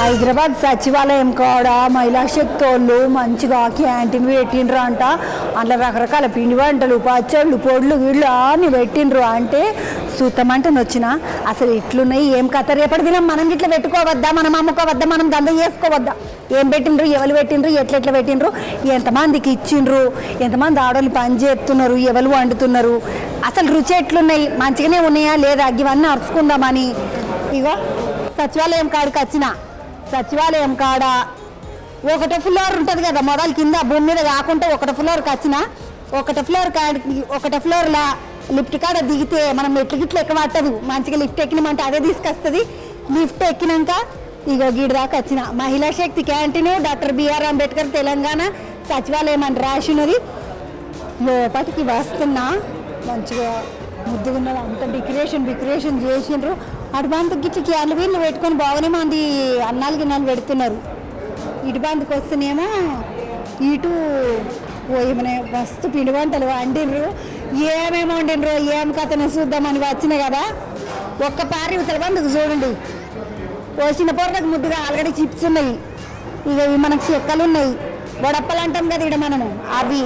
హైదరాబాద్ సచివాలయం కాడ మహిళా శక్తి వాళ్ళు మంచిగా క్యాంటీన్ పెట్టిండ్రు అంట. అందులో రకరకాల పిండి వంటలు, పచ్చళ్ళు, పొడులు, గిళ్ళు అన్ని పెట్టిండ్రు. అంటే సూతమంటే వచ్చిన అసలు ఇట్లున్నాయి ఏం కథ. రేపటి దినం మనం ఇట్లా పెట్టుకోవద్దా, మనం అమ్ముకోవద్దా, మనం దంద చేసుకోవద్దా? ఏం పెట్టిండ్రు, ఎవరు పెట్టిండ్రు, ఎట్లెట్లా పెట్టిండ్రు, ఎంతమందికి ఇచ్చిండ్రు, ఎంతమంది ఆడవాళ్ళు పని చేస్తున్నారు, ఎవరు వండుతున్నారు, అసలు రుచి ఎట్లున్నాయి, మంచిగానే ఉన్నాయా లేదా, ఇవన్నీ అరుచుకుందామని ఇగో సచివాలయం కాడికి వచ్చిన. సచివాలయం కాడ ఒకటో ఫ్లోర్ ఉంటుంది కదా, మొదలు కింద భూమి మీద కాకుండా ఒకటో ఫ్లోర్కి వచ్చిన. ఒకటో ఫ్లోర్ కాడికి ఒకటో ఫ్లోర్లో లిఫ్ట్ కాడ దిగితే మనం మెట్లు గిట్లు ఎక్కబట్టదు, మంచిగా లిఫ్ట్ ఎక్కినామంటే అదే తీసుకొస్తుంది. లిఫ్ట్ ఎక్కినాక ఇగో గీడి దాకా వచ్చిన. Mahila Shakti canteen, doctor B R Ambedkar Telangana సచివాలయం అని రాసినది. లోపలికి వస్తున్నా, మంచిగా ముద్దుగున్నది, అంత డెకరేషన్ చేసిండ్రు. అటుబంతు గిట్ల క్యాన్లు వీళ్ళు పెట్టుకొని బాగానే మంది అన్నాలు గిన్నాలు పెడుతున్నారు. ఇటుబంతుకు వస్తేనేమో ఇటు ఏమైనా మస్తు పిండి వంటలు వండినరు. ఏమేమి వండినరు ఏం కథను చూద్దామని వచ్చిన కదా. ఒక్క పారి ఇతర బందుకు చూడండి, పోసిన పొరలకు ముద్దుగా ఆల్రెడీ చిప్స్ ఉన్నాయి. ఇక మనకు చెక్కలు ఉన్నాయి, వడప్పలు అంటాం కదా ఇక్కడ మనము, అవి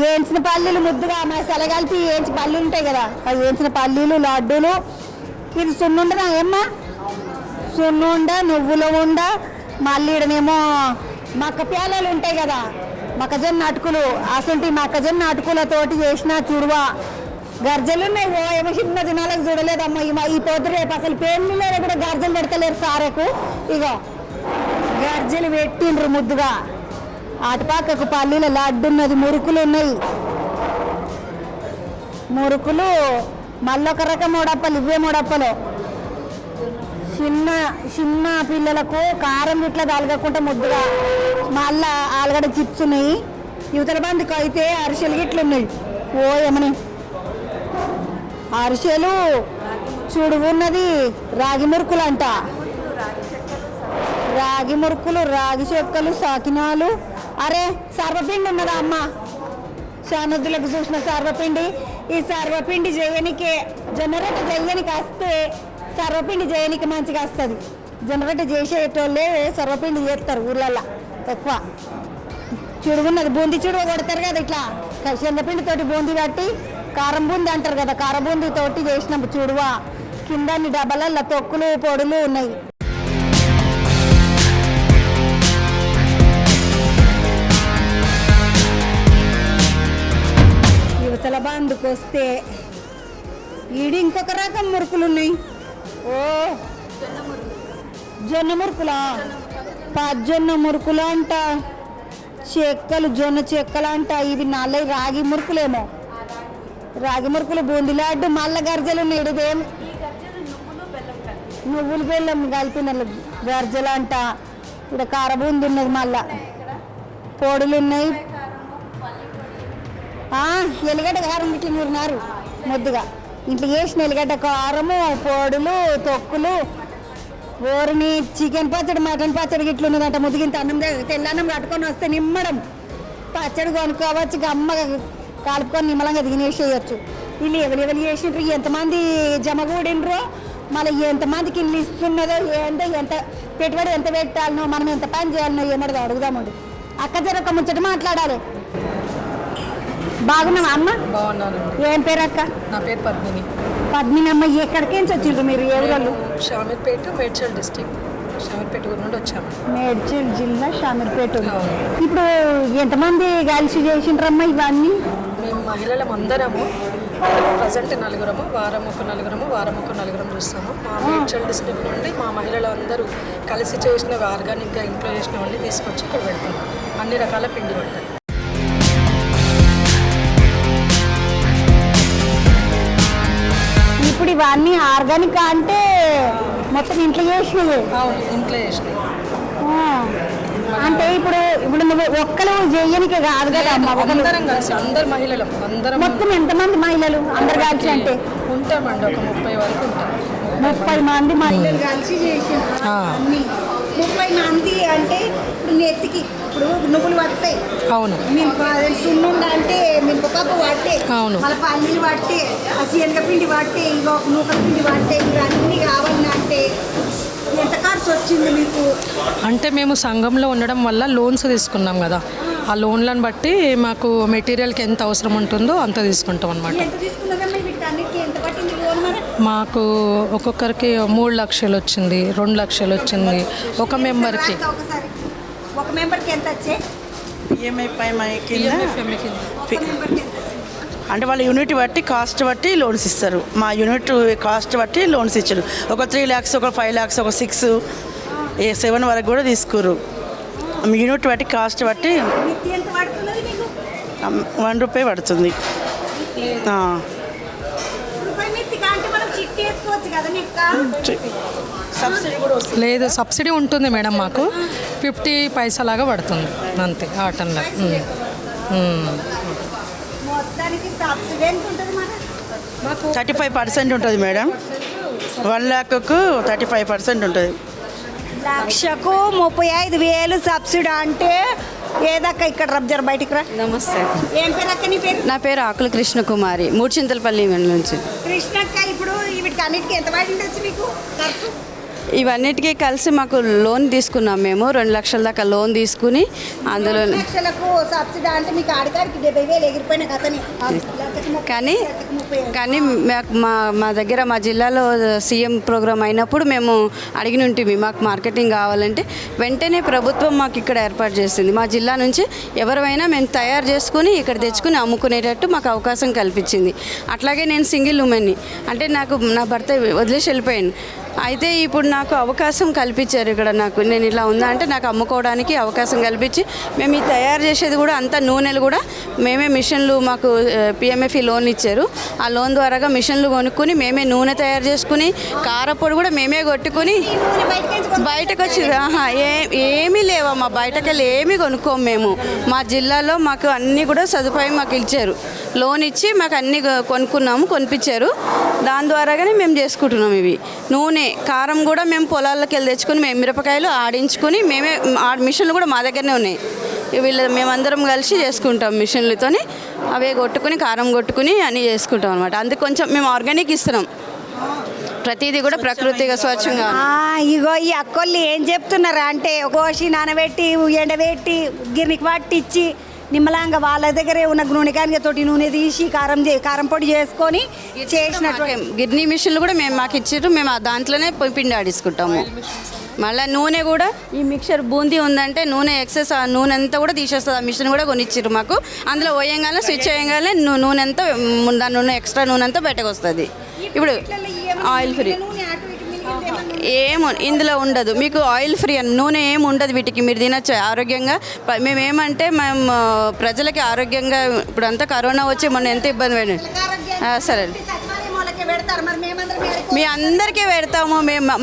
వేయించిన పల్లీలు ముద్దుగా మసాలా కలిపి వేయించి పల్లీలు ఉంటాయి కదా, అవి వేయించిన పల్లీలు, లడ్డూలు. ఇది సున్నుండనా ఏమ్మా? సున్నుండ, నువ్వుల ఉండ, మళ్ళీ ఇడనేమో మక్క ప్యాలాలు ఉంటాయి కదా, మొక్కజొన్న అటుకులు. అసలు మొక్కజొన్న అటుకులతోటి చేసిన చుడువా గర్జలు ఉన్నాయి. ఓ ఏమో చిన్న దినాలకు చూడలేదమ్మా ఈ పొద్దు. రేపు అసలు పెళ్ళి మీద కూడా గర్జలు పెడతలేరు సారకు. ఇగో గర్జలు పెట్టిండ్రు ముద్దుగా. అటుపక్కకు పల్లీల లడ్డు ఉన్నది, మురుకులు ఉన్నాయి, మురుకులు. మళ్ళొక రకం మూడప్పలు, ఇవే మూడప్పలు. చిన్న పిల్లలకు కారం ఇట్లా తలగకుండా ముద్దుగా. మళ్ళా ఆలుగడ్డ చిప్స్ ఉన్నాయి. యువతల బందికి అయితే అరిసెలు గిట్లు ఉన్నాయి. ఓ ఏమని అరిసెలు చూడు ఉన్నది. రాగి మురుకులు అంట, రాగి మురుకులు, రాగి చెక్కలు, సాకినాలు. అరే సర్వపిండి ఉన్నదా అమ్మ? చానద్దులకు చూసిన సర్వపిండి. ఈ సర్వపిండి చేయనికే జనరేట్ చేయనికి వస్తే సర్వపిండి చేయనికి మంచిగా వస్తుంది. జనరేట్ చేసేటోళ్ళే సర్వపిండి చేస్తారు ఊర్లల్లో ఎక్కువ. చుడుగున్నది బూందీ చుడువ కొడతారు కదా, ఇట్లా శనగపిండితోటి బూందీ పట్టి కారం బూందీ అంటారు కదా, కారం బూందీతోటి చేసిన చుడువ. కిందన్ని డబ్బాలల్లో తొక్కులు, పొడులు ఉన్నాయి. యువతల బందుకు వస్తే ఈడి ఇంకొక రకం మురుకులు ఉన్నాయి. ఓ జొన్న మురుకులా, పజ్జొన్న మురుకులు అంట, చెక్కలు, జొన్న చెక్కలు అంట. ఇవి నల్ల రాగి మురుకులేమో, రాగి మురుకులు, బూందీ లడ్డు. మల్ల గర్జలు ఉన్నాయి. ఇదేం నువ్వులు బెల్లం కలిపిన గర్జలు అంట. ఇక్కడ కారబూంది ఉన్నది, మళ్ళా పొడులు ఉన్నాయి. ఎల్లిగడ్డ కారం ఇట్లా నూరినారు ముద్దుగా. ఇంట్లో చేసిన ఎల్లిగడ్డ కారము, పొడులు, తొక్కులు. ఓరిని చికెన్ పచ్చడి, మటన్ పచ్చడి ఇట్లా ఉన్నదంట. ముద్దుగింత అన్నం తెల్లన్నం కట్టుకొని వస్తే నిమ్మడం పచ్చడి కొనుక్కోవచ్చు, అమ్మ కలుపుకొని నిమ్మలంగా తినేసేయచ్చు. వీళ్ళు ఎవరు చేసిండ్రు, ఎంతమంది జమగూడిండ్రో, మళ్ళీ ఎంతమందికి ఇల్లు ఇస్తున్నదో ఏంటో, ఎంత పెట్టుబడి ఎంత పెట్టాలనో, మనం ఎంత పని చేయాలనో ఏమో అడుగుదామండి. అక్క జరొక ముచ్చట మాట్లాడాలి. బాగున్నావా అమ్మ? బాగున్నాను. ఏం పేరు అక్క? నా పేరు పద్మిని. పద్మిని అమ్మ, ఎక్కడికి వచ్చిండ్రు మీరు? ఏ ఊళ్ళు? షామీర్పేట, మేడ్చల్ డిస్ట్రిక్ట్, షామీర్పేట ఊరు నుండి వచ్చాము. మేడ్చల్ జిల్లా షామీర్పేట. ఇప్పుడు ఎంతమంది కలిసి చేసిండ్రమ్మా ఇవన్నీ? మేము మహిళలం అందరము ప్రజెంట్ నలుగురము, వారం ఒక నలుగురం చూస్తాము. మా మేడ్చల్ డిస్ట్రిక్ట్ నుండి మా మహిళలు అందరూ కలిసి చేసినవి, ఆర్గానిక్గా ఇంట్లో చేసినవన్నీ తీసుకొచ్చి ఇక్కడ పెడతాము. అన్ని రకాల పిండి వంటలు. ఇప్పుడు ఇవన్నీ ఆర్గానిక్ అంటే మొత్తం ఇంట్లో చేసినవి? అవును, ఇంట్లో చేసినవి. అంటే ఇప్పుడు నువ్వు ఒక్కరు చేయనికే కాదు కదా అమ్మ? అందరం కలిసి, అందరు మహిళలు అందరం. మొత్తం ఎంతమంది మహిళలు అందరు కలిసి? అంటే ఉంటామండి, ఒక 30 వరకు ఉంటాం. 30 మంది మహిళలు కలిసి చేసి అన్ని 30 మంది. అంటే ఇప్పుడు నెత్తికి ఇప్పుడు నువ్వులు పడతాయి. అవును. సున్నుండ అంటే మినపప్పు పట్టే, అవును, మళ్ళీ పల్లీలు పట్టే, శనగపిండి పట్టే, ఇంకొక నూకల పిండి పట్టే, ఇవన్నీ కావాలంటే ఎంత ఖర్చు వచ్చింది మీకు? అంటే మేము సంఘంలో ఉండడం వల్ల లోన్స్ తీసుకున్నాం కదా, ఆ లోన్లను బట్టి మాకు మెటీరియల్కి ఎంత అవసరం ఉంటుందో అంత తీసుకుంటాం అనమాట. మాకు ఒక్కొక్కరికి 3 లక్షలు వచ్చింది, 2 లక్షలు వచ్చింది ఒక మెంబర్కి. ఒక మెంబర్కి ఎంత వచ్చే ఈఎంఐ పై కింద అంటే వాళ్ళ యూనిట్ బట్టి కాస్ట్ బట్టి లోన్స్ ఇస్తారు. మా యూనిట్ కాస్ట్ బట్టి లోన్స్ ఇచ్చారు. ఒక 3 lakhs, ఒక 5 lakhs, ఒక 6, 7 వరకు కూడా తీసుకురు. యూనిట్ బట్టి కాస్ట్ బట్టి 1 రూపాయి పడుతుంది. సబ్సిడీ కూడా వస్తుంది. లేదు, సబ్సిడీ ఉంటుంది మేడం, మాకు 50 పైసలాగా పడుతుంది అంతే ఆటంలో. 35% ఉంటుంది మేడం. 1 lakhకు 35% ఉంటుంది. లక్షకు 35,000 సబ్సిడీ అంటే ఏదక్క ఇక్కడ రబ్జర్ బయటికి రా. నమస్తే, ఏం పేరు అక్క నీ పేరు? నా పేరు ఆకుల కృష్ణకుమారి, మూడుచింతలపల్లి నుంచి. కృష్ణక్క, ఇప్పుడు వీటికి అన్నిటికీ ఎంత పడి ఉండొచ్చు మీకు ఖర్చు? ఇవన్నిటికీ కలిసి మాకు లోన్ తీసుకున్నాం. మేము 2 లక్షల దాకా లోన్ తీసుకుని అందులో 2 లక్షలకు సబ్సిడీ అంటే మీకు ఆడికాడికి 70,000 ఎగిరిపోయిన కథని. కానీ మా దగ్గర మా జిల్లాలో సీఎం ప్రోగ్రామ్ అయినప్పుడు మేము అడిగిన ఉంటుంది మాకు మార్కెటింగ్ కావాలంటే వెంటనే ప్రభుత్వం మాకు ఇక్కడ ఏర్పాటు చేసింది. మా జిల్లా నుంచి ఎవరైనా మేము తయారు చేసుకుని ఇక్కడ తెచ్చుకుని అమ్ముకునేటట్టు మాకు అవకాశం కల్పించింది. అట్లాగే నేను సింగిల్ ఉమెన్ని, అంటే నాకు నా భర్త వదిలేసి వెళ్ళిపోయాను. అయితే ఇప్పుడు నాకు అవకాశం కల్పించారు ఇక్కడ. నేను ఇలా ఉందా అంటే నాకు అమ్ముకోవడానికి అవకాశం కల్పించి మేము ఈ తయారు చేసేది కూడా అంతా నూనెలు కూడా మేమే మిషన్లు, మాకు పిఎంఎఫ్ఈ లోన్ ఇచ్చారు. ఆ లోన్ ద్వారాగా మిషన్లు కొనుక్కొని మేమే నూనె తయారు చేసుకుని కారపొడి కూడా మేమే కొట్టుకుని బయటకు వచ్చి ఏమీ లేవమ్మా, బయటకు వెళ్ళి ఏమీ కొనుక్కోము మేము. మా జిల్లాలో మాకు అన్నీ కూడా సదుపాయం మాకు ఇచ్చారు. లోన్ ఇచ్చి మాకు అన్నీ కొనిపించారు. దాని ద్వారాగానే మేము చేసుకుంటున్నాం. ఇవి నూనె, కారం కూడా మేము పొలాల్లోకి వెళ్ళి తెచ్చుకొని మేము మిరపకాయలు ఆడించుకొని మేమే మిషన్లు కూడా మా దగ్గరనే ఉన్నాయి. మేమందరం కలిసి చేసుకుంటాం మిషన్లతోని. అవే కొట్టుకుని కారం కొట్టుకుని అన్నీ చేసుకుంటాం అనమాట. అందుకు కొంచెం మేము ఆర్గానిక్ ఇస్తున్నాం, ప్రతిదీ కూడా ప్రకృతిగా స్వచ్ఛంగా. ఇగో ఈ అక్కోళ్ళు ఏం చెప్తున్నారు అంటే కోసి నానబెట్టి ఎండబెట్టి గిర్నికి పట్టించి నిమ్మలంగా వాళ్ళ దగ్గరే ఉన్న నూనెకాయగా తోటి నూనె తీసి కారం పొడి చేసుకొని చేసినట్టు గిర్నీ మిషన్లు కూడా మాకు ఇచ్చారు. మేము దాంట్లోనే పిండి ఆడించుకుంటాము. మళ్ళీ నూనె కూడా ఈ మిక్చర్ బూందీ ఉందంటే నూనె ఎక్సెస్ ఆ నూనె అంతా కూడా తీసేస్తుంది. ఆ మిషన్ కూడా కొనిచ్చారు మాకు. అందులో వేయంగానే స్విచ్ వేయగానే నూనె అంతా దాని నూనె ఎక్స్ట్రా నూనె అంతా బయటకు వస్తుంది. ఇప్పుడు ఆయిల్ ఫ్రీ ఇందులో ఉండదు. మీకు ఆయిల్ ఫ్రీ అని నూనె ఏమి ఉండదు. వీటికి మీరు తినచ్చు ఆరోగ్యంగా. మేమేమంటే మేము ప్రజలకి ఆరోగ్యంగా, ఇప్పుడు అంతా కరోనా వచ్చి మొన్న ఎంత ఇబ్బంది పడింది. సరే, మీ అందరికీ పెడతాము.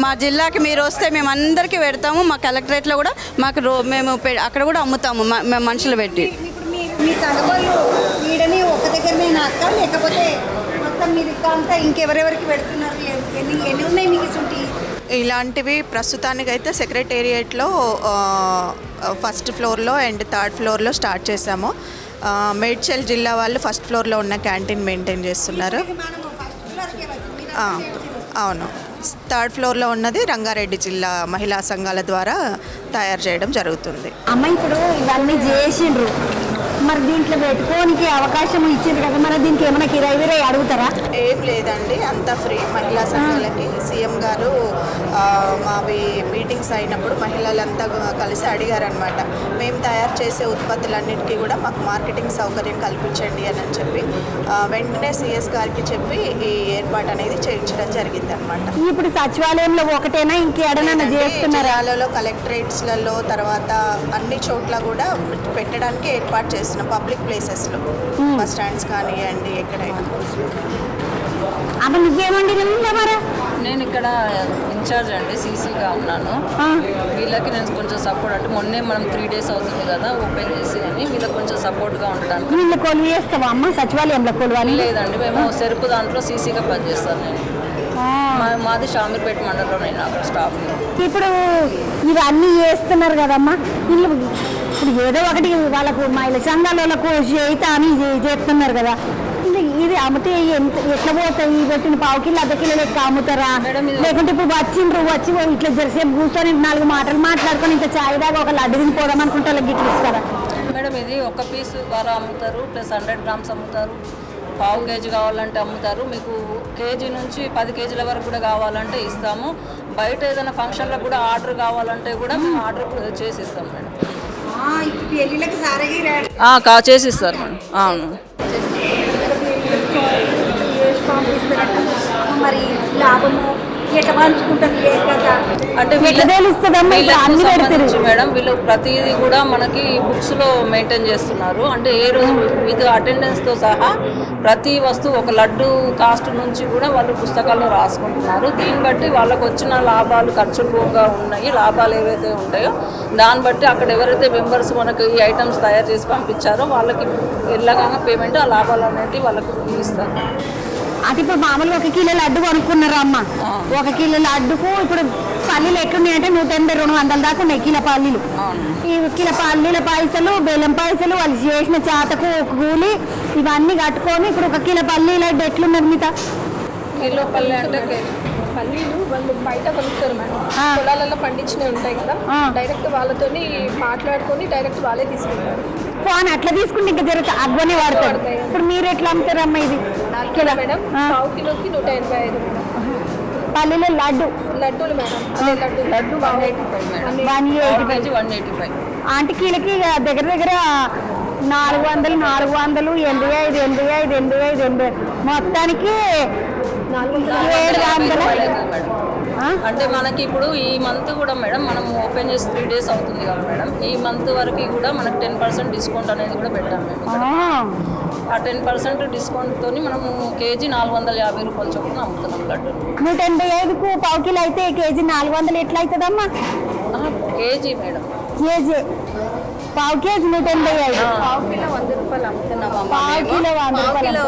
మా జిల్లాకి మీరు వస్తే మేము అందరికీ పెడతాము. మా కలెక్టరేట్లో కూడా మాకు మేము అక్కడ కూడా అమ్ముతాము మేము మనుషులు పెట్టి. ఇంకెవరెవరికి పెడుతున్నారు? ఎన్ని ఉన్నాయి మీకు? ఇలాంటివి ప్రస్తుతానికైతే సెక్రటేరియట్లో ఫస్ట్ ఫ్లోర్లో అండ్ థర్డ్ ఫ్లోర్లో స్టార్ట్ చేశాము. మేడ్చల్ జిల్లా వాళ్ళు ఫస్ట్ ఫ్లోర్లో ఉన్న క్యాంటీన్ మెయింటైన్ చేస్తున్నారు. అవును, థర్డ్ ఫ్లోర్లో ఉన్నది రంగారెడ్డి జిల్లా మహిళా సంఘాల ద్వారా తయారు చేయడం జరుగుతుంది. అమ్మ, ఇప్పుడు ఇవన్నీ చేసిండ్రు, మరి దీంట్లో పెట్టుకోనికి అవకాశం ఇచ్చిండ్రు కదా, మరి దీనికి ఏమైనా కిరాయి అడుగుతారా? ఏం లేదండి, అంతా ఫ్రీ. మహిళా సంఘాలకి సీఎం గారు మావి మీటింగ్స్ అయినప్పుడు మహిళలంతా కలిసి అడిగారనమాట. మేము తయారు చేసే ఉత్పత్తులన్నిటికీ కూడా మాకు మార్కెటింగ్ సౌకర్యం కల్పించండి అని చెప్పి వెంటనే సిఎస్ గారికి చెప్పి ఈ ఏర్పాటు అనేది చేయించడం జరిగింది అనమాట. ఇప్పుడు సచివాలయంలో ఒకటేనా ఇంకేడైనా చేస్తున్నారు? జిల్లాలలో కలెక్టరేట్స్లలో తర్వాత అన్ని చోట్ల కూడా పెట్టడానికి ఏర్పాటు చేస్తున్నాం. పబ్లిక్ ప్లేసెస్లో బస్ స్టాండ్స్ కానివ్వండి, ఎక్కడైనా. అమ్మ, నువ్వేమండి? నేను ఇక్కడ ఇన్ఛార్జ్ అండి, సీసీగా ఉన్నాను. వీళ్ళకి నేను కొంచెం సపోర్ట్, అంటే మొన్నే మనం 3 days అవుతుంది కదా ఓపెన్ చేసి, అని వీళ్ళకి కొంచెం సపోర్ట్గా ఉండడానికి. వీళ్ళు కొలువు చేస్తావా అమ్మ సచివాలయంలో? కొలువాలి లేదండి, మేము సెరుపు దాంట్లో సీసీగా పనిచేస్తాను నేను. మాది షామీర్పేట మండలంలో, నేను అక్కడ స్టాఫ్. ఇప్పుడు ఇవన్నీ చేస్తున్నారు కదమ్మా, వీళ్ళు ఇప్పుడు ఏదో ఒకటి వాళ్ళకు మహిళా సంఘాలకు చేయిత అని చేస్తున్నారు కదా, ఇది ఇది అమ్మితే ఎట్లా పోతాయి? పెట్టిన పావు కిలో అర్ధ కిలో లెక్క అమ్ముతారా? లేకుంటే ఇప్పుడు వచ్చి ఇట్లా జరసేపు కూర్చొని 4 మాటలు మాట్లాడుకొని ఇంకా చాయ్ దాకా ఒక లడ్డు తిని పోదాం అనుకుంటే వాళ్ళకి ఇట్లా ఇస్తారా? మేడం ఇది ఒక పీసు వారు అమ్ముతారు, ప్లస్ 100 grams అమ్ముతారు, పావు కేజీ కావాలంటే అమ్ముతారు. మీకు కేజీ నుంచి 10 కేజీల వరకు కూడా కావాలంటే ఇస్తాము. బయట ఏదైనా ఫంక్షన్లకు కూడా ఆర్డర్ కావాలంటే కూడా మేము ఆర్డర్ చేసి ఇస్తాం మేడం. చేసి ఇస్తారు మేడం. అవును. మరి లాభము ఎట్లా పంచుకుంటారు అంటే మేడం వీళ్ళు ప్రతిదీ కూడా మనకి బుక్స్లో మెయింటైన్ చేస్తున్నారు. అంటే ఏ రోజు విత్ అటెండెన్స్తో సహా ప్రతి వస్తువు ఒక లడ్డు కాస్ట్ నుంచి కూడా వాళ్ళు పుస్తకాల్లో రాసుకుంటున్నారు. దీన్ని బట్టి వాళ్ళకు వచ్చిన లాభాలు ఖర్చులుగా ఉన్నాయి, లాభాలు ఏవైతే ఉంటాయో దాన్ని బట్టి అక్కడ ఎవరైతే మెంబర్స్ మనకు ఈ ఐటమ్స్ తయారు చేసి పంపించారో వాళ్ళకి వెళ్ళగానే పేమెంట్ ఆ లాభాలు అనేవి వాళ్ళకు ఇస్తారు. అది ఇప్పుడు మామూలుగా 1 కిలో లడ్డు కొనుక్కున్నారా అమ్మ? 1 కిలో లడ్డుకు ఇప్పుడు పల్లీలు ఎట్లున్నాయి అంటే 180-200 దాకా ఉన్నాయి కిలో పల్లీలు. ఈ కిలో పల్లీల పైసలు, బెల్లం పైసలు, వాళ్ళు చేసిన చేతకు కూలి ఇవన్నీ కట్టుకొని ఇప్పుడు 1 కిలో పల్లీ లడ్డు ఎట్లున్నది మిగతా? కిలో పల్లి అంటే పల్లీలు వాళ్ళు బయట కొనుక్తారు మేడం, పొలాలలో పండించినవి ఉంటాయి కదా, డైరెక్ట్ వాళ్ళతోని మాట్లాడుకొని డైరెక్ట్ వాళ్ళే తీసుకుంటారు. పోనీ అట్లా తీసుకుంటే ఇంకా జరుగుతుంది, అగ్గునే వాడతారు. ఇప్పుడు మీరు ఎట్లా అమ్ముతారమ్మా ఇది? కిలో మేడం పావు కిలోకి 185 మేడం. పల్లీలో లడ్డూలు మేడం, లడ్డు 185. ఆంటీ కిలోకి దగ్గర 400, 485 మొత్తానికి 700. అంటే మనకి ఇప్పుడు ఈ మంత్ కూడా మేడం మనం ఓపెన్ చేసి 3 days అవుతుంది కదా మేడం, ఈ మంత్ వరకు కూడా మనకు 10% డిస్కౌంట్ అనేది కూడా పెట్టాం మేము. ఆ 10% డిస్కౌంట్తో మనము కేజీ 450 రూపాయలు చొప్పున అమ్ముతున్నాం లడ్డు. 185కు పావు కిలో అయితే కేజీ 400 ఎట్లా అవుతుందమ్మా? కేజీ మేడం, కేజీ పావు కేజీ 185. పావు కిలో 100 రూపాయలు అమ్ముతున్నాము. పావు కిలో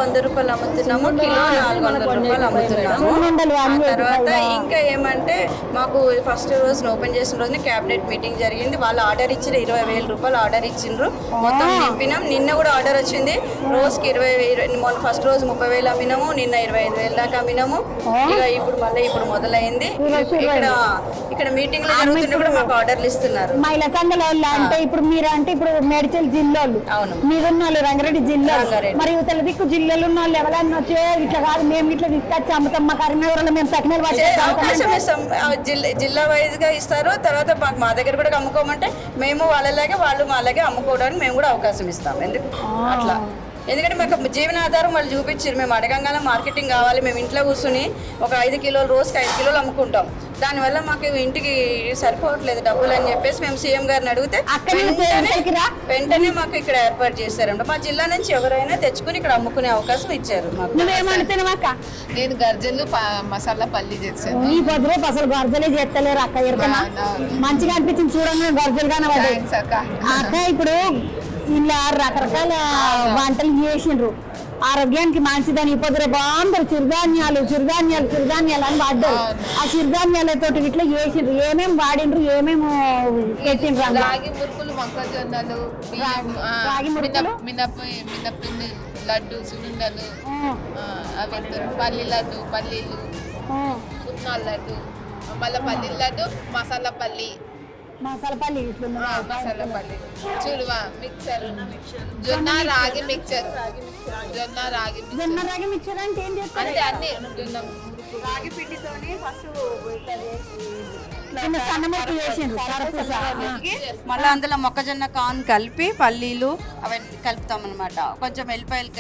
100 రూపాయలు అమ్ముతున్నాము. కిలో 400 రూపాయలు అమ్ముతున్నాము. తర్వాత ఇంకా ఏమంటే మాకు ఫస్ట్ రోజు ఓపెన్ చేసిన రోజున క్యాబినెట్ మీటింగ్ జరిగింది. వాళ్ళు ఆర్డర్ ఇచ్చిన 20,000 రూపాయలు ఆర్డర్ ఇచ్చిండ్రు. మొత్తం నింపినాం. నిన్న కూడా ఆర్డర్ వచ్చింది. రోజుకి 20,000. మొన్న ఫస్ట్ రోజు 30,000 అమ్మినాము, నిన్న 25,000 దాకా అమ్మినాము. ఇక ఇప్పుడు మొదలైంది. ఇక్కడ మీటింగ్ లో జరుగుతుంటే కూడా మాకు ఆర్డర్లు ఇస్తున్నారు. మహిళా సంఘాల అంటే ఇప్పుడు మీరు అంటే ఇప్పుడు మేడ్చల్ జిల్లాలు మీరున్న వాళ్ళు, రంగారెడ్డి జిల్లా, మరి ఇవతల దిక్కు జిల్లాలో ఉన్న వాళ్ళు ఎవరైనా వచ్చే ఇట్లా కాదు మేము ఇట్లా తీసుకొచ్చి అమ్ముతాం, మా కరీంనగర్ లో మేము సకినాలు అవకాశం ఇస్తాం. జిల్లా వైజ్ గా ఇస్తారు. తర్వాత మా దగ్గర కూడా అమ్ముకోమంటే మేము వాళ్ళలాగే వాళ్ళు మా అలాగే అమ్ముకోవడానికి మేము కూడా అవకాశం ఇస్తాం. ఎందుకు అట్లా? ఎందుకంటే మాకు జీవనాధారం వాళ్ళు చూపించారు. మేము అడగంగానే మార్కెటింగ్ కావాలి, మేము ఇంట్లో కూర్చుని ఒక 5 కిలోలు రోజుకి 5 కిలోలు అమ్ముకుంటాం. దానివల్ల మాకు ఇంటికి సరిపోవట్లేదు డబ్బులు అని చెప్పేసి మేము సీఎం గారిని అడిగితే వెంటనే మాకు ఇక్కడ ఏర్పాటు చేశారంట. మా జిల్లా నుంచి ఎవరైనా తెచ్చుకుని ఇక్కడ అమ్ముకునే అవకాశం ఇచ్చారు మాకు. నేను గర్జలు మసాలా పల్లి చేస్తాను. ఈ పొద్దునే అసలు గర్జలే చేస్తలేరు అక్క. ఎరకనా మంచిగా అనిపించింది చూడండి గర్జలు కానీ అక్క. ఇప్పుడు ఇలా రకరకాల వంటలు చేసిండ్రు, ఆరోగ్యానికి మంచిదని పొద్దున బాగుంటారు. చిరుధాన్యాలు అని వాడారు. ఆ చిరుధాన్యాలతో ఇట్లా చేసిండ్రు. ఏమేమి వాడిండ్రు, ఏమేమి పెట్టిండ్రు? రాగి మురుకులు, మొక్కజొన్నలు, మినపిండి లడ్డు, సున్నుండలు, అవి పల్లి లడ్డు, పల్లీలు, పుట్నాల లడ్డు, మళ్ళీ పల్లి లడ్డు, మసాలా పల్లి మసాలా పల్లి, చూడువా మిక్సర్, జొన్న రాగి మిక్సర్ అంటే ఏం చేస్తారు? అంటే అన్ని రాగి పిండితోనే ఫస్ట్ మళ్ళీ అందులో మొక్కజొన్న కాన్ కలిపి పల్లీలు అవన్నీ కలుపుతాం అనమాట. కొంచెం ఎల్లిపాయలు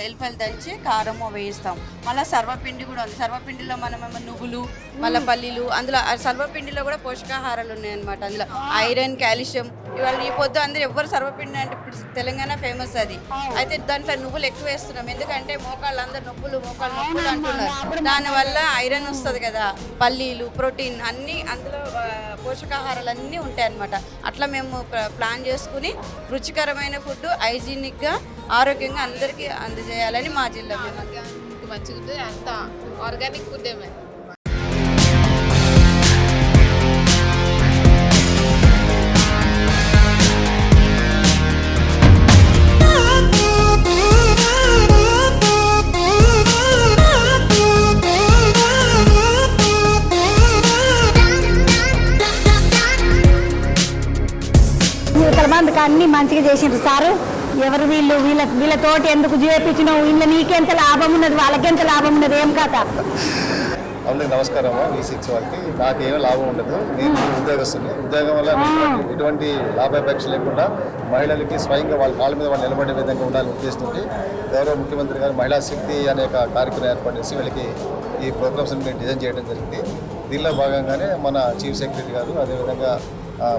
దంచి కారము వేయిస్తాం. మళ్ళీ సర్వపిండి కూడా ఉంది. సర్వపిండిలో మనమేమో నువ్వులు, మళ్ళీ పల్లీలు, అందులో సర్వపిండిలో కూడా పోషకాహారాలు ఉన్నాయన్నమాట. అందులో ఐరన్, కాల్షియం. ఇవాళ ఈ పొద్దు అందరూ ఎవరు సర్వపిండి అంటే ఇప్పుడు తెలంగాణ ఫేమస్ అది. అయితే దాంట్లో నువ్వులు ఎక్కువ వేస్తున్నాం. ఎందుకంటే మోకాళ్ళు అందరు నొప్పులు అంటున్నారు. దానివల్ల ఐరన్ వస్తుంది కదా, పల్లీలు, ప్రోటీన్ అన్నీ అందులో పోషకాహారాలు అన్నీ ఉంటాయి అన్నమాట. అట్లా మేము ప్లాన్ చేసుకుని రుచికరమైన ఫుడ్ హైజీనిక్గా ఆరోగ్యంగా అందరికీ అందజేయాలని మా జిల్లా మంచిగా ఉంటుంది. అంత ఆర్గానిక్ ఫుడ్ ఏమైనా వాళ్ళకి అన్ని మంచిగా చేసిండ్రు సారు. ఎవరు వీళ్ళతోటి ఎందుకు చేపించినావు, వీళ్ళ నీకెంత లాభం ఉన్నది, వాళ్ళకెంత లాభం ఉన్నది, ఏం కథ? అందరికి నమస్కారం. V6 వారికి నాకేమీ లాభం ఉండదు. నేను ఉద్యోగస్తుని. ఉద్యోగం వల్ల ఎటువంటి లాభాపేక్ష లేకుండా మహిళలకి స్వయంగా వాళ్ళ కాళ్ళ మీద వాళ్ళు నిలబడే విధంగా ఉండాలని ఉద్దేశిస్తుంది. గౌరవ ముఖ్యమంత్రి గారు మహిళా శక్తి అనే ఒక కార్యక్రమం ఏర్పాటు చేసి వీళ్ళకి ఈ ప్రోగ్రామ్స్ మేము డిజైన్ చేయడం జరిగింది. దీనిలో భాగంగానే మన చీఫ్ సెక్రటరీ గారు, అదేవిధంగా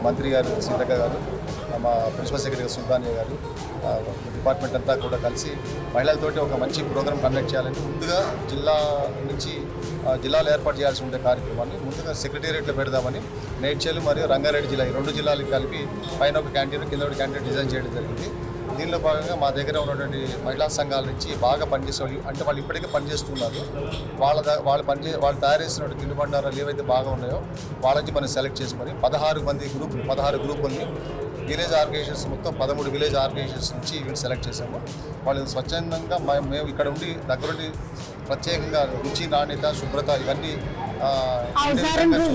మంత్రి గారు సీతక్క గారు, మా ప్రిన్సిపల్ సెక్రటరీ సుల్తానియా గారు, డిపార్ట్మెంట్ అంతా కూడా కలిసి మహిళలతోటి ఒక మంచి ప్రోగ్రామ్ కండక్ట్ చేయాలని ముందుగా జిల్లాలో ఏర్పాటు చేయాల్సి ఉండే కార్యక్రమాన్ని ముందుగా సెక్రటేరియట్లో పెడదామని మేడ్చల్ మరియు రంగారెడ్డి జిల్లా ఈ 2 జిల్లాలకు కలిపి పైన ఒక క్యాంటీన్ కింద ఒక క్యాంటీన్ డిజైన్ చేయడం జరిగింది. దీనిలో భాగంగా మా దగ్గర ఉన్నటువంటి మహిళా సంఘాల నుంచి బాగా పనిచేసే వాళ్ళు, అంటే వాళ్ళు ఇప్పటికే పనిచేస్తున్నారు, వాళ్ళు తయారు చేసినటువంటి తిండి బండారాలు ఏవైతే బాగా ఉన్నాయో వాళ్ళ నుంచి మనం సెలెక్ట్ చేసుకొని 16 గ్రూపుల్ని విలేజ్ ఆర్గనైజేషన్స్ మొత్తం 13 విలేజ్ ఆర్గనైజేషన్స్ నుంచి వీళ్ళు సెలెక్ట్ చేసాము. వాళ్ళు స్వచ్ఛందంగా మేము ఇక్కడ ఉండి దగ్గరుండి ప్రత్యేకంగా రుచి, నాణ్యత, శుభ్రత ఇవన్నీ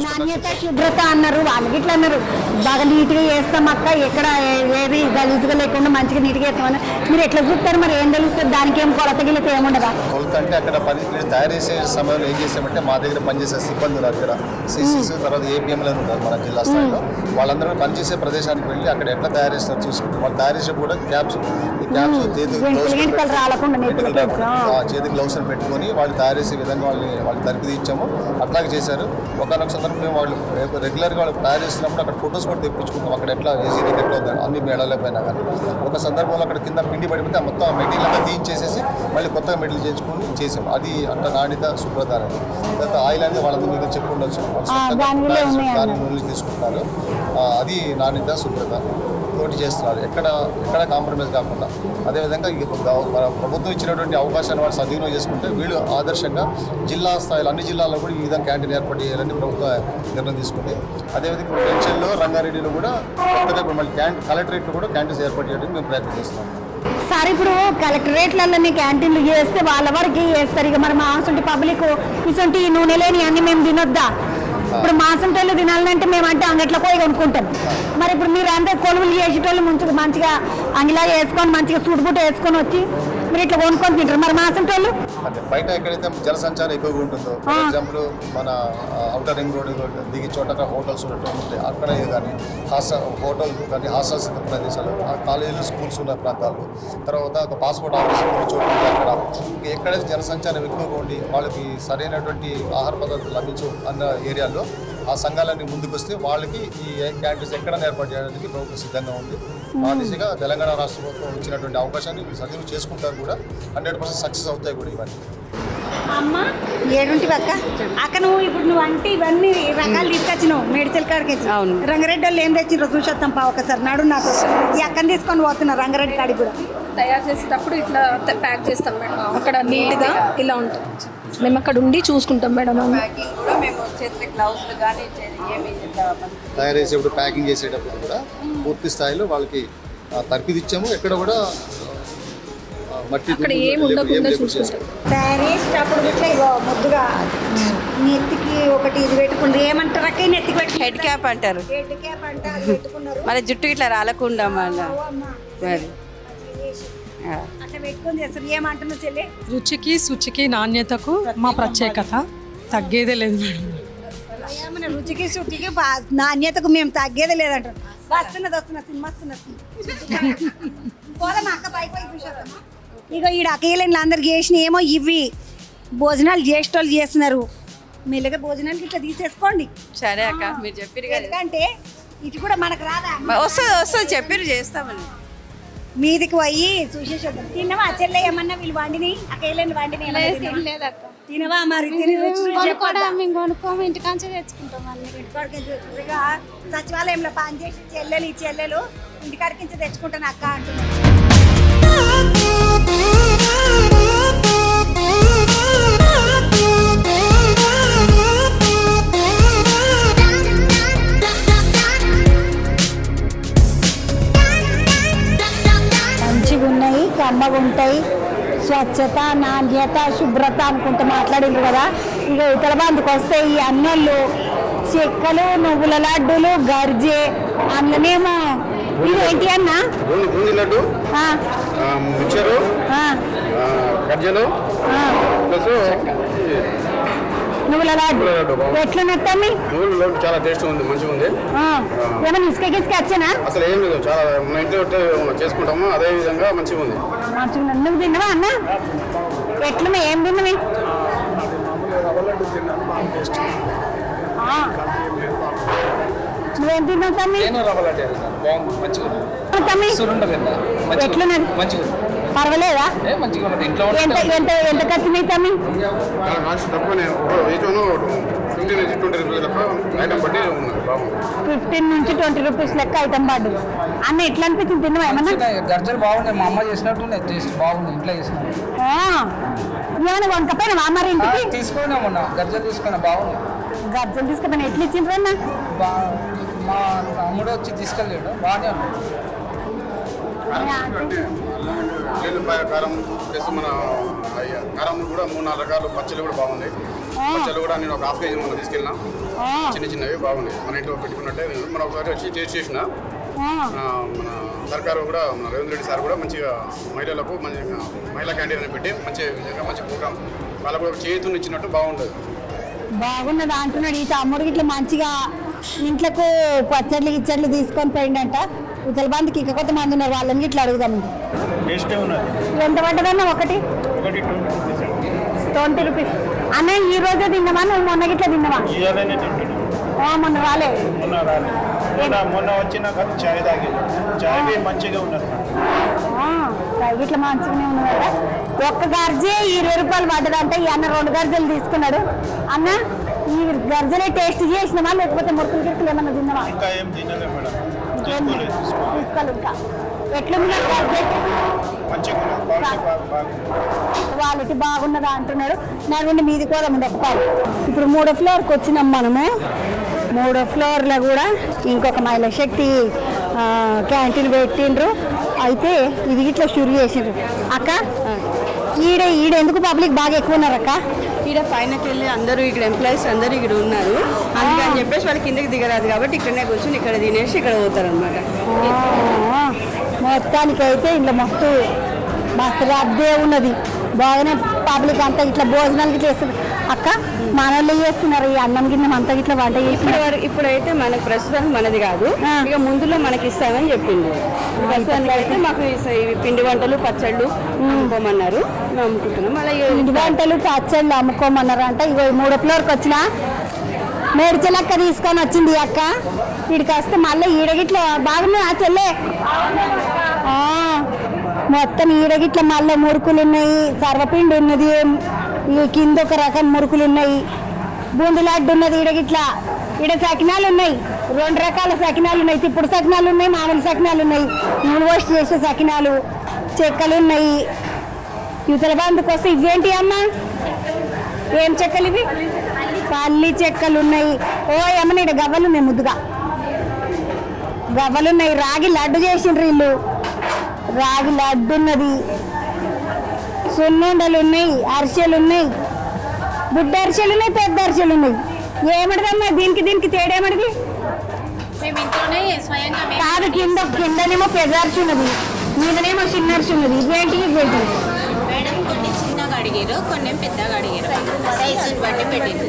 నాణ్యత శుభ్రత అన్నారు. వాళ్ళకి ఇట్లా అన్నారు బాగా నీట్గా చేస్తాం అక్క, ఎక్కడ ఏది గలీజుగా లేకుండా మంచిగా నీట్గా చేస్తామని. మీరు ఎట్లా చూస్తారు? మరి ఏం తెలుస్తుంది? దానికి ఏం కొలత గిలత ఏముండదా? కొలత అంటే అక్కడ తయారు చేసే సమయంలో ఏం చేసామంటే మా దగ్గర పనిచేసే సిబ్బంది ఉన్నారు, ఇక్కడ CCs తర్వాత APMలు ఉన్నారు మన జిల్లా స్థాయిలో. వాళ్ళందరూ పనిచేసే ప్రదేశానికి వెళ్ళి అక్కడ ఎట్లా తయారు చేస్తారు చూసుకుంటారు. వాళ్ళు తయారు చేసే కూడా క్యాప్స్ చేతికి గ్లౌస్ అని పెట్టుకొని వాళ్ళు తయారు చేసే విధంగా వాళ్ళు తరిపి ఇచ్చాము. అట్లాగే చేశారు. ఒకనొక సందర్భం మేము వాళ్ళు రెగ్యులర్గా వాళ్ళు తయారు చేస్తున్నప్పుడు అక్కడ ఫొటోస్ కూడా తెప్పించుకుంటాం. అక్కడ ఎట్లా ఏసీ టికెట్ అవుతాయి అన్ని మేళాలపైనా కానీ ఒక సందర్భంలో అక్కడ కింద పిండి పడిపోతే మొత్తం మెటీరియల్ అంతా తీయించేసేసి మళ్ళీ కొత్తగా మెటీరియల్ చేయించుకొని చేసాం. అది అంత నాణ్యత, శుభ్రత అనేది. తర్వాత ఆయిల్ అనేది వాళ్ళందరూ మీకు చెప్పుకుండొచ్చు, దాని నూనెలు తీసుకుంటున్నారు. అది నాణ్యత, శుభ్రత తోటి చేస్తున్నారు. ఎక్కడ కాంప్రమైజ్ కాకుండా. అదేవిధంగా మన ప్రభుత్వం ఇచ్చినటువంటి అవకాశాన్ని వాళ్ళు సద్వినియోగం చేసుకుంటే వీళ్ళు ఆదర్శంగా జిల్లా స్థాయిలో అన్ని జిల్లాల్లో కూడా ఈ విధంగా క్యాంటీన్ ఏర్పాటు చేయాలని ప్రభుత్వం నిర్ణయం తీసుకుంది. అదేవిధంగా మేడ్చల్లో, రంగారెడ్డిలో కూడా కొత్తగా మళ్ళీ కలెక్టరేట్లో కూడా క్యాంటీన్స్ ఏర్పాటు చేయడానికి మేము ప్రయత్నం చేస్తున్నాం. సార్ ఇప్పుడు కలెక్టరేట్లలో క్యాంటీన్లు చేస్తే వాళ్ళ వరకు చేస్తారు. ఇక మరి మాసంటి పబ్లిక్ ఇసంటి నూనె లేని అన్ని మేము తినొద్దా? ఇప్పుడు మాసంటోళ్ళు తినాలంటే మేమంటే అంగట్లో పోయి కొనుక్కుంటాం. మరి ఇప్పుడు మీరు అంతా కొలువులు చేసేటోళ్ళు మంచిగా అంగిలా వేసుకొని మంచిగా సూటుబుట్ట వేసుకొని వచ్చి మీరు ఇట్లా కొనుక్కొని తింటారు. మరి మాసంటోళ్ళు అంటే బయట ఎక్కడైతే జనసంచారం ఎక్కువగా ఉంటుందో, ఫర్ ఎగ్జాంపుల్ మన అవుటర్ రింగ్ రోడ్ దిగి చోట హోటల్స్ ఉంటాయి, అక్కడ కానీ హోటల్ కానీ హాస్టల్స్ ప్రదేశాలు, కాలేజీలు, స్కూల్స్ ఉన్న ప్రాంతాలు, తర్వాత ఒక పాస్పోర్ట్ ఆఫీస్ చోటు అక్కడ ఎక్కడైతే జనసంచారం ఎక్కువగా ఉండి వాళ్ళకి సరైనటువంటి ఆహార పదార్థాలు లభించు అన్న ఏరియాల్లో ఆ సంఘాలన్నీ ముందుకు వస్తే వాళ్ళకి ఈ క్యాంటీన్స్ ఎక్కడైనా ఏర్పాటు చేయడానికి ప్రభుత్వం సిద్ధంగా ఉంది. ఆ దిశగా తెలంగాణ రాష్ట్ర ప్రభుత్వం ఇచ్చినటువంటి అవకాశాన్ని సద్వినియోగం చేసుకుంటారు కూడా. 100% సక్సెస్ అవుతాయి కూడా ఇవన్నీ. అమ్మ ఏడుంటి అక్క నువ్వు అంటే ఇవన్నీ రకాలు తీసుకొచ్చినావు మేడ్చల్ కాడికి వచ్చి. అవును. రంగారెడ్డి వాళ్ళు ఏం తెచ్చిండ్రో చూసొస్తాం ఒకసారి నాడు నాకు ఈ అక్కని తీసుకొని పోతున్నారు రంగారెడ్డి కాడికి కూడా. తయారు చేసేటప్పుడు ఇట్లా ప్యాక్ చేస్తాం మేడం. అక్కడ నీట్గా ఇలా ఉంటుంది. మేము అక్కడ ఉండి చూసుకుంటాం మేడం. తయారు చేసేటప్పుడు, ప్యాకింగ్ చేసేటప్పుడు కూడా పూర్తి స్థాయిలో వాళ్ళకి తర్పిదిచ్చాము. ఎక్కడ కూడా మట్టి ఏమి ఉండకుండా చూసుకుంటాం. తయారు చేసేటప్పుడు ఇట్లా ముద్దుగా నెత్తికి ఒకటి ఇది పెట్టుకుంటారు. ఏమంటారు అక్క? నెత్తికి పెట్టి హెడ్ క్యాప్ అంటారు. హెడ్ క్యాప్ అంటే అది పెట్టుకున్నారు. మన జుట్టు ఇట్లా రాలకుండా మళ్ళీ అట్లా పెట్టుకొని చేస్తారు. ఏమంటున్నావు చెల్లి? రుచికి, శుచికి, నాణ్యతకు మా ప్రత్యేకత తగ్గేదే లేదు మేడం. ఏమన్నా రుచికి, శుచికి, నాణ్యతకు మేము తగ్గేదే లేదంటారు. వస్తున్నా సినిమా పోదమ్మా అక్క పైకి చూసేద్దామా? ఇక ఈడ అకేళ్ళని అందరికి చేసిన ఏమో ఇవి భోజనాలు చేసేటోళ్ళు చేస్తున్నారు. మెల్లగా భోజనాలకి ఇట్లా తీసేసుకోండి. సరే అక్క, మీరు చెప్పారు కదా. ఎందుకంటే ఇది కూడా మనకు రాదా? వస్తుంది చెప్పారు, చేస్తామని. మీదికి పోయి చూసేసేద్దాం. తినవా చెల్లె? ఏమన్నా వీళ్ళు వండిని అకేళ్ళని వండిని తినవా? మరి మేము కొనుక్కోము, ఇంటికాంచే తెచ్చుకుంటాం. ఇక సచివాలయంలో పనిచేసి చెల్లెలు ఇంటికాడికి తెచ్చుకుంటాను అక్క అంటున్నాను. మంచిగా ఉన్నాయి, కమ్మగా ఉంటాయి. స్వచ్ఛత, నాణ్యత, శుభ్రత అనుకుంటూ మాట్లాడిండ్రు కదా. ఇక ఇతర బంధుకు వస్తే ఈ అన్నోళ్ళు చెక్కలు, నువ్వుల లడ్డూలు, గర్జే, అందులోనేమో ఏంటి అన్న బూందీ లడ్డు, మిక్చరు, గజ్జలు ప్లస్ నువ్వుల లడ్డు ఎట్లున్నట్టమ్మి? నువ్వుల లడ్డు చాలా టేస్ట్ ఉంది, మంచిగా ఉంది. ఏమన్నా ఇసుక వచ్చానా? అసలు ఏం లేదు, చాలా మన ఇంట్లో చేసుకుంటాము అదే విధంగా మంచిగా ఉంది. మంచిగా నువ్వు తిన్నవా అన్న? ఎట్లా ఏం తిన్నవి? నువ్వేం తిన్నావు తమ్మి? ఎట్లున్నది? పర్వాలేదా? ఎంత ఖర్చు మీ తమ్మి? 15 నుంచి 20 రూపీస్ లెక్క ఐటమ్ పడ్డు. అన్న ఎట్లా అనిపించింది తిన్నావా ఏమన్నా? గర్జలు బాగున్నాయి, మా అమ్మ చేసినట్టు టేస్ట్ బాగుంది, ఇంట్లో చేసిన. ఏమైనా వంకపోయినా మరి ఇంటికి? తీసుకున్నా మొన్న గర్జలు తీసుకున్నా, బాగున్నాయి. గర్జలు తీసుకుపోయినా ఎట్లా ఇచ్చిండ్రు అన్న? మా అమ్ముడు వచ్చి తీసుకెళ్ళాడు, బాగానే ఉంది. ఎల్లుపాయ కారం ప్లస్ మన కారం కూడా 3-4 రకాలు పచ్చళ్ళు కూడా బాగున్నాయి. పచ్చళ్ళు కూడా నేను ఒక ½ కేజీ మనం తీసుకెళ్ళినా, చిన్నవి బాగున్నాయి. మన ఇంట్లో పెట్టుకున్నట్టే మనం ఒకసారి వచ్చి టేస్ట్ చేసిన. మన సర్కారు కూడా మన రేవంత్ రెడ్డి సార్ కూడా మంచిగా మహిళలకు మంచిగా మహిళా క్యాంటీన్ అని పెట్టి మంచి విధంగా మంచి ప్రోగ్రామ్ వాళ్ళకు కూడా చేతులు ఇచ్చినట్టు బాగుండదు. బాగున్నది అంటున్నాడు ఈ తమ్ముడు ఇట్లా మంచిగా ఇంట్లోకి పచ్చళ్ళు గిచ్చట్లు తీసుకొని పోయిండంట. ఇతల బందికి ఇంకా కొంతమంది ఉన్నారు, వాళ్ళని ఇట్లా అడుగుదాం. ఎంత పడ్డదన్న? ఒకటి 20 రూపీస్. అన్న ఈ రోజే తిన్నావా నువ్వు మొన్న గిట్లా తిన్నావా? మొన్న రాలే, మొన్న వచ్చిన చాయ్ తాగి చాయ్ మంచిగా ఉన్నది. ఇట్లా మంచిగానే ఉన్నదట. ఒక్క గర్జే 20 రూపాయలు పడ్డదంట. ఈ అన్న 2 గర్జలు తీసుకున్నాడు. అన్న ఈ గర్జలే టేస్ట్ చేసినావా లేకపోతే మురుకులు గిరుకులు ఏమన్నా తిన్నావా? ఇంకా ఏం తినలే మేడం, తీసుకోవాలి. ఇంకా ఎట్లున్నారు? క్వాలిటీ బాగున్నదా అంటున్నాడు. నా మీది కూడా ఉంది ఒక్కపాలు. ఇప్పుడు 3వ ఫ్లోర్కి వచ్చినాం మనము. 3వ ఫ్లోర్లో కూడా ఇంకొక మహిళా శక్తి క్యాంటీన్ పెట్టిండ్రు. అయితే ఇది ఇట్లా షురు చేసిండ్రు. అక్క ఈడ ఎందుకు పబ్లిక్ బాగా ఎక్కువ ఉన్నారు అక్క? ఇక్కడ పైనకి వెళ్ళి అందరూ ఇక్కడ ఎంప్లాయీస్ అందరూ ఇక్కడ ఉన్నారు, అందుకని చెప్పేసి వాళ్ళు కిందకి దిగరాదు కాబట్టి ఇక్కడనే కూర్చొని ఇక్కడ తినేసి ఇక్కడ పోతారు అనమాట. మొత్తానికి అయితే ఇంట్లో మస్తు రద్దే ఉన్నది. బాగానే పబ్లిక్ అంతా ఇట్లా భోజనాలు ఇట్లా చేస్తారు. అక్క మనల్ని చేస్తున్నారు ఈ అన్నం గిన్నం అంతా ఇట్లా వంట చేస్తున్నారు. ఇప్పుడైతే మనకు ప్రస్తుతానికి మనది కాదు, ఇక ముందులో మనకి ఇస్తామని చెప్పింది. ప్రస్తుతానికి అయితే మాకు పిండి వంటలు పచ్చళ్ళు అమ్ముకోమన్నారు, మేము అమ్ముకుంటున్నాం. అలాగే పిండి వంటలు పచ్చళ్ళు అమ్ముకోమన్నారు అంట. ఇగో 3వ ఫ్లోర్కి వచ్చిన మేడ్చలక్క తీసుకొని వచ్చింది అక్క. వీడికి వస్తే మళ్ళీ ఈడగిట్లా బాగున్నాయి ఆ చెల్లె. మొత్తం ఈడగిట్ల మళ్ళీ మురుకులు ఉన్నాయి, సర్వపిండి ఉన్నది, కింద ఒక రకం మురుకులు ఉన్నాయి, బూందీ లడ్డు ఉన్నది. ఈడగిట్లా ఈడ సకినాలు ఉన్నాయి, 2 రకాల సకినాలు ఉన్నాయి. తిప్పుడు సకినాలు ఉన్నాయి, మామూలు సకినాలు ఉన్నాయి, నూనె పోసి చేసే సకినాలు, చెక్కలు ఉన్నాయి. యువతల బంధుకు వస్తే ఇవేంటి అమ్మ? ఏం చెక్కలు ఇవి? పల్లి చెక్కలు ఉన్నాయి. ఏమన్నా ఇక్కడ గవ్వలు ఉన్నాయి, ముద్దుగా గవ్వలు ఉన్నాయి. రాగి లడ్డు చేసిండ్రు వీళ్ళు, రాగి లడ్డు ఉన్నది, సున్నుండలు ఉన్నాయి, అరిసెలు ఉన్నాయి, బుడ్డ అరిసెలు ఉన్నాయి, పెద్ద అరిసెలు ఉన్నాయి. ఏమడదమ్మా దీనికి తేడేమడిది? కాదు, కిందనేమో పెద్ద అరిసి ఉన్నది, మీదనేమో చిన్న అరిసి ఉన్నది. ఇవేంటి మేడం కొన్ని చిన్నగా అడిగారు, కొన్ని పెద్దగా అడిగారు, సైజుని బట్టి పెట్టింది.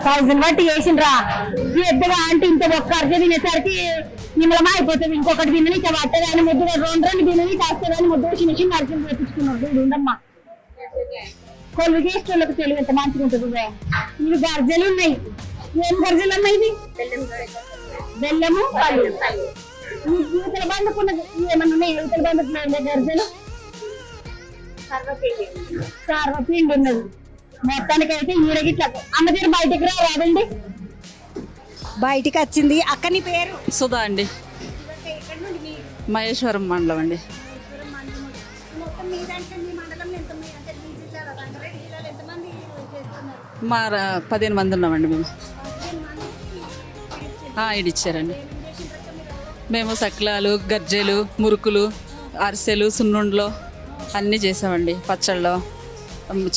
సైజుని బట్టి చేసిండ్రా? పెద్దగా అంటే ఇంత ఒక్క అరిసె తినేసరికి నిమ్మలమా అయిపోతుంది. ఇంకొకటి తినని ఇక పట్టదాని ముద్దుగా 2 తినని కాస్తదాని ముద్దు చిన్న అరిసెలు పెట్టించుకున్నారు. ఉండమ్మా కొలువు చేసేటోళ్ళకి తెలివి ఎంత మంచిగా ఉంటుంది. ఇవి గర్జలు ఉన్నాయి. ఏం గర్జలు అన్నా? ఇది బెల్లము పళ్ళు. యువతల బంధుకున్నది ఏమన్నా ఉన్నాయి? యువతల బంధుకున్న గర్జలు సర్వపిండి ఉన్నది. మొత్తానికి అయితే ఈడగిట్లా అమ్మ తీరు బయటికి రాదండి. బయటికి వచ్చింది. అక్క నీ పేరు? సుధా అండి, మహేశ్వరం మండలం అండి. మా 15 మంది ఉన్నామండి మేము. ఇడిచ్చారండి. మేము సక్లాలు, గజ్జెలు, మురుకులు, అరిసెలు, సున్నుండలు అన్నీ చేసామండి. పచ్చళ్ళు,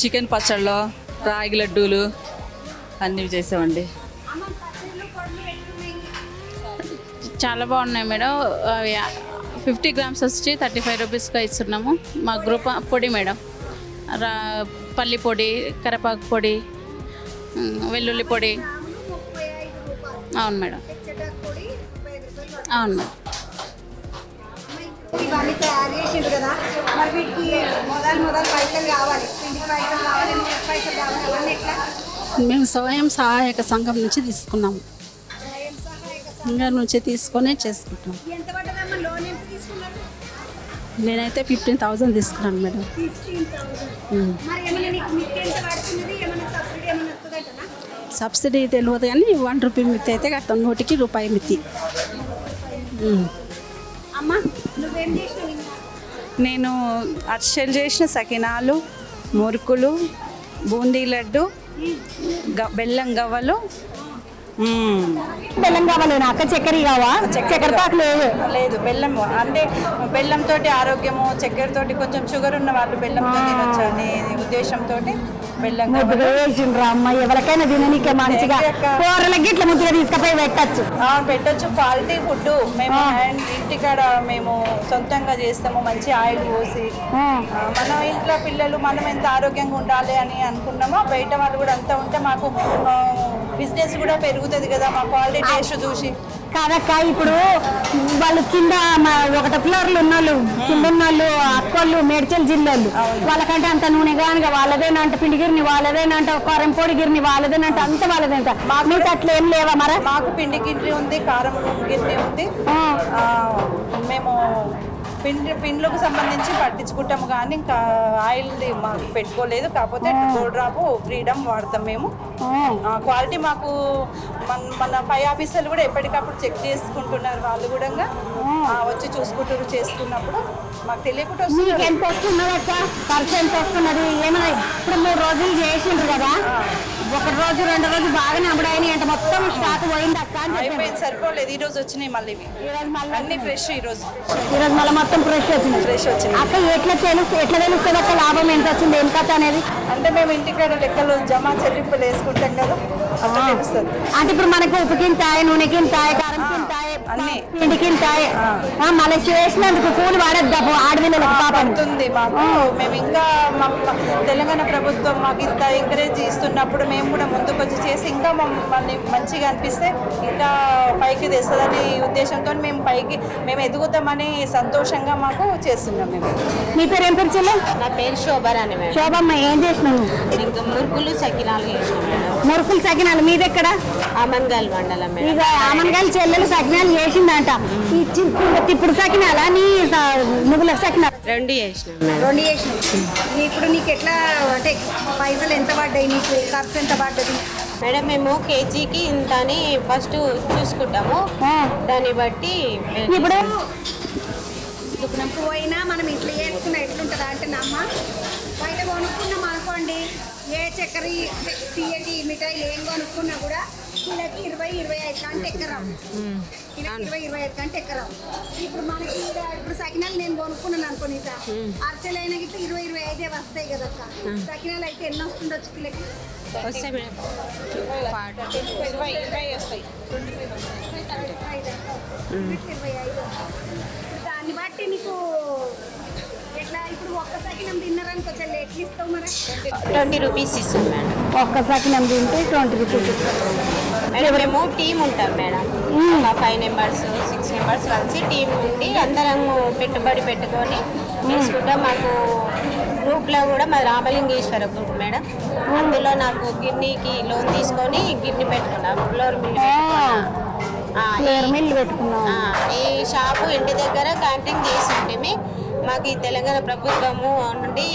చికెన్ పచ్చళ్ళు, రాగి లడ్డూలు అన్నీ చేసామండి. చాలా బాగున్నాయి మేడం. 50 గ్రామ్స్ వచ్చి 35 రూపీస్గా ఇస్తున్నాము. మా గ్రూప్ పొడి మేడం, పల్లి పొడి, కరివేపాకు పొడి, వెల్లుల్లి పొడి. అవును మేడం, అవును మేడం. ఇవన్నీ తయారు చేసిండ్రు కదా, మరి వీటికి మొదలు పైసలు కావాలి, పిండికి పైసలు కావాలి, పైసలు కావాలి, అవన్నీ ఎట్లా? మేము స్వయం సహాయక సంఘం నుంచి తీసుకున్నాము, సంఘం నుంచి తీసుకొని చేసుకుంటాం. ఎంత పడ్డదమ్మా లోన్? ఎంత తీసుకున్నారు? నేనైతే 15,000 తీసుకున్నాను మేడం. 15,000. మరి ఏమైనా మీకు ఎంత పడుతున్నది? ఏమైనా సబ్సిడీ ఏమైనా వస్తుందంటనా? సబ్సిడీ తెలియదు కానీ 1 రూపీ మిత్తి అయితే కడతాం, 100కి రూపాయి మిత్తి. అమ్మా నువ్వేం చేసినావు? నేను అరిసెలు చేసిన, సకినాలు, మురుకులు, బూందీ లడ్డు, బెల్లం గవ్వలు. బెల్లం కావాలేనా అక్క? చక్కెర కావా? చక్కెర పాకు లేదు. లేదు, బెల్లం. అంటే బెల్లంతో ఆరోగ్యము, చక్కెరతోటి కొంచెం షుగర్ ఉన్న వాళ్ళు బెల్లంతో తినొచ్చు అనే ఉద్దేశంతో బెల్లం వేసిండ్రా అమ్మ, ఎవరికైనా తిననీకే మంచిగా కూరలకి ఇట్లా ముద్దుగా తీసుకుపోయి పెట్టచ్చు. క్వాలిటీ ఫుడ్ మేము ఇంటికాడ మేము సొంతంగా చేస్తాము, మంచి ఆయిల్ పోసి. మనం ఇంట్లో పిల్లలు మనం ఎంత ఆరోగ్యంగా ఉండాలి అని అనుకున్నామో బయట వాళ్ళు కూడా అంతా ఉంటే మాకు బిజినెస్ కూడా పెరుగుతుంది కదా, మా క్వాలిటీ టేస్ట్ చూసి. కాదక్క, ఇప్పుడు వాళ్ళు కింద 1 ఫ్లోర్లు ఉన్నోళ్ళు, కింద ఉన్నోళ్ళు అక్కోళ్ళు, మేడ్చల్ జిల్లాలు, వాళ్ళకంటే అంత నూనె గానుగా వాళ్ళదేనంట, పిండి గిరిని వాళ్ళదేనంట, కారం పొడి గిరిని వాళ్ళదేనంట, అంత వాళ్ళదేనంట. మీకు అట్లా ఏం లేవా? మరి మాకు పిండి గిన్నె ఉంది, కారం గిన్నె ఉంది. మేము పిండ్లకు సంబంధించి పట్టించుకుంటాము కానీ ఇంకా ఆయిల్ది మాకు పెట్టుకోలేదు. కాకపోతే గోల్డ్రాపు ఫ్రీడమ్ వాడతాం మేము. క్వాలిటీ మాకు మన పై ఆఫీసర్లు కూడా ఎప్పటికప్పుడు చెక్ చేసుకుంటున్నారు, వాళ్ళు కూడా వచ్చి చూసుకుంటారు. చేసుకున్నప్పుడు మాకు తెలియకుండా ఎంత వస్తున్నది అక్క? ఖర్చు ఎంత వస్తున్నది? ఏమైనా ఇప్పుడు 3 రోజులు చేసిండ్రు కదా, 1 రోజు 2 రోజు బాగానే అమ్ముడాయని అంటే మొత్తం స్టాక్ పోయింది అక్క? అయిపోయింది, సరిపోలేదు. ఈ రోజు వచ్చినాయి మళ్ళీ అన్ని ఫ్రెష్. ఈ రోజు మళ్ళీ మొత్తం ఫ్రెష్ వచ్చింది అక్క. ఎట్లా తెలుస్తుంది అక్క లాభం ఎంత వచ్చింది, ఏం కథ అనేది? అంటే మేము ఇంటికాడ లెక్కలు జమా చెల్లింపులు వేసుకుంటాం కదా, అట్లా తెలుస్తుంది. అంటే ఇప్పుడు మనకు ఉప్పుకింతాయి, నూనెకింతాయి, కారంకింతాయి, అన్ని పిండికింతాయి, మళ్ళీ చేసినందుకు కూలి వాడద్దాము ఆడపిల్లలకు పడుతుంది మాకు. మేము ఇంకా తెలంగాణ ప్రభుత్వం మాకు ఇంత ఎంకరేజ్ ఇస్తున్నప్పుడు మేము కూడా ముందుకు వచ్చి చేసి ఇంకా మమ్మల్ని మంచిగా అనిపిస్తే ఇంకా పైకి తెస్తుందని ఉద్దేశంతో మేము ఎదుగుతామని సంతోషంగా మాకు చేస్తున్నాం. మేము. మీ పేరు ఏం పేరు చెల్లె? నా పేరు శోభరాని మేడం. శోభమ్మ, ఏం చేసినావు? ఇంకా మురుకులు సకినాలు చేసినాం మేడం. మురుకులు సకినాలు మీది ఎక్కడ? ఆమన్గాల్ మండలం మేడం. ఇక ఆమన్గాల్ చెల్లెలు సకినాలు చేసిందంట. ఇప్పుడు సకినాలా నీ నువ్వుల సకినాలు? 2 చేసినాం మేడం. 2 చేసినాం. ఇప్పుడు నీకు ఎట్లా అంటే పైసలు ఎంత పడ్డాయి, నీకు ఖర్చు ఎంత పడ్డది? మేడం మేము కేజీకి ఇంత అని ఫస్ట్ చూసుకుంటాము, దాన్ని బట్టి. ఇప్పుడు పోయినా మనం ఇంట్లో చేసుకున్న ఎట్లుంటుందా అంటే నమ్మ బయట కొనుక్కున్నాం అనుకోండి, ఏ చక్కెర తీయటి మిఠాయిలు ఏం కొనుక్కున్నా కూడా కిలోకి 20-25 కంటే ఎక్కరావు. కిలోకి 20-25 కంటే ఎక్కరావు. ఇప్పుడు మనకి ఇప్పుడు సకినాలు నేను కొనుక్కున్నాను అనుకోని, అరసలు అయినా గిట్లా 20-25 వస్తాయి కదా అక్క. సకినాలు అయితే ఎన్ని వస్తుండొచ్చు కిలోకి? వస్తాయి మేడం, 20 వస్తాయి. దాన్ని బట్టి నీకు ఎట్లా ఇప్పుడు ఒక్క సకినం తిన్నారనుకో చెల్లి ఎట్లా ఇస్తావు? మరి 20 రూపీస్ ఇస్తాం మేడం. ఒక్క సకినం తింటే 20 రూపీస్ ఇస్తాం. మేము టీం ఉంటాం మేడం, 5 మెంబర్స్ 6 మెంబర్స్ కలిసి టీం ఉండి అందరం పెట్టుబడి పెట్టుకొని తీసుకుంటాం. మాకు గ్రూప్లో కూడా మా రామలింగేశ్వర గ్రూప్ మేడం, అందులో నాకు గిన్నెకి లోన్ తీసుకొని గిన్నె పెట్టుకున్నాం, ఫ్లోర్ మిల్ పెట్టుకున్నాం. ఈ షాపు ఇంటి దగ్గర క్యాంటీన్ చేస్తుంటే మాకు ఈ తెలంగాణ ప్రభుత్వము నుండి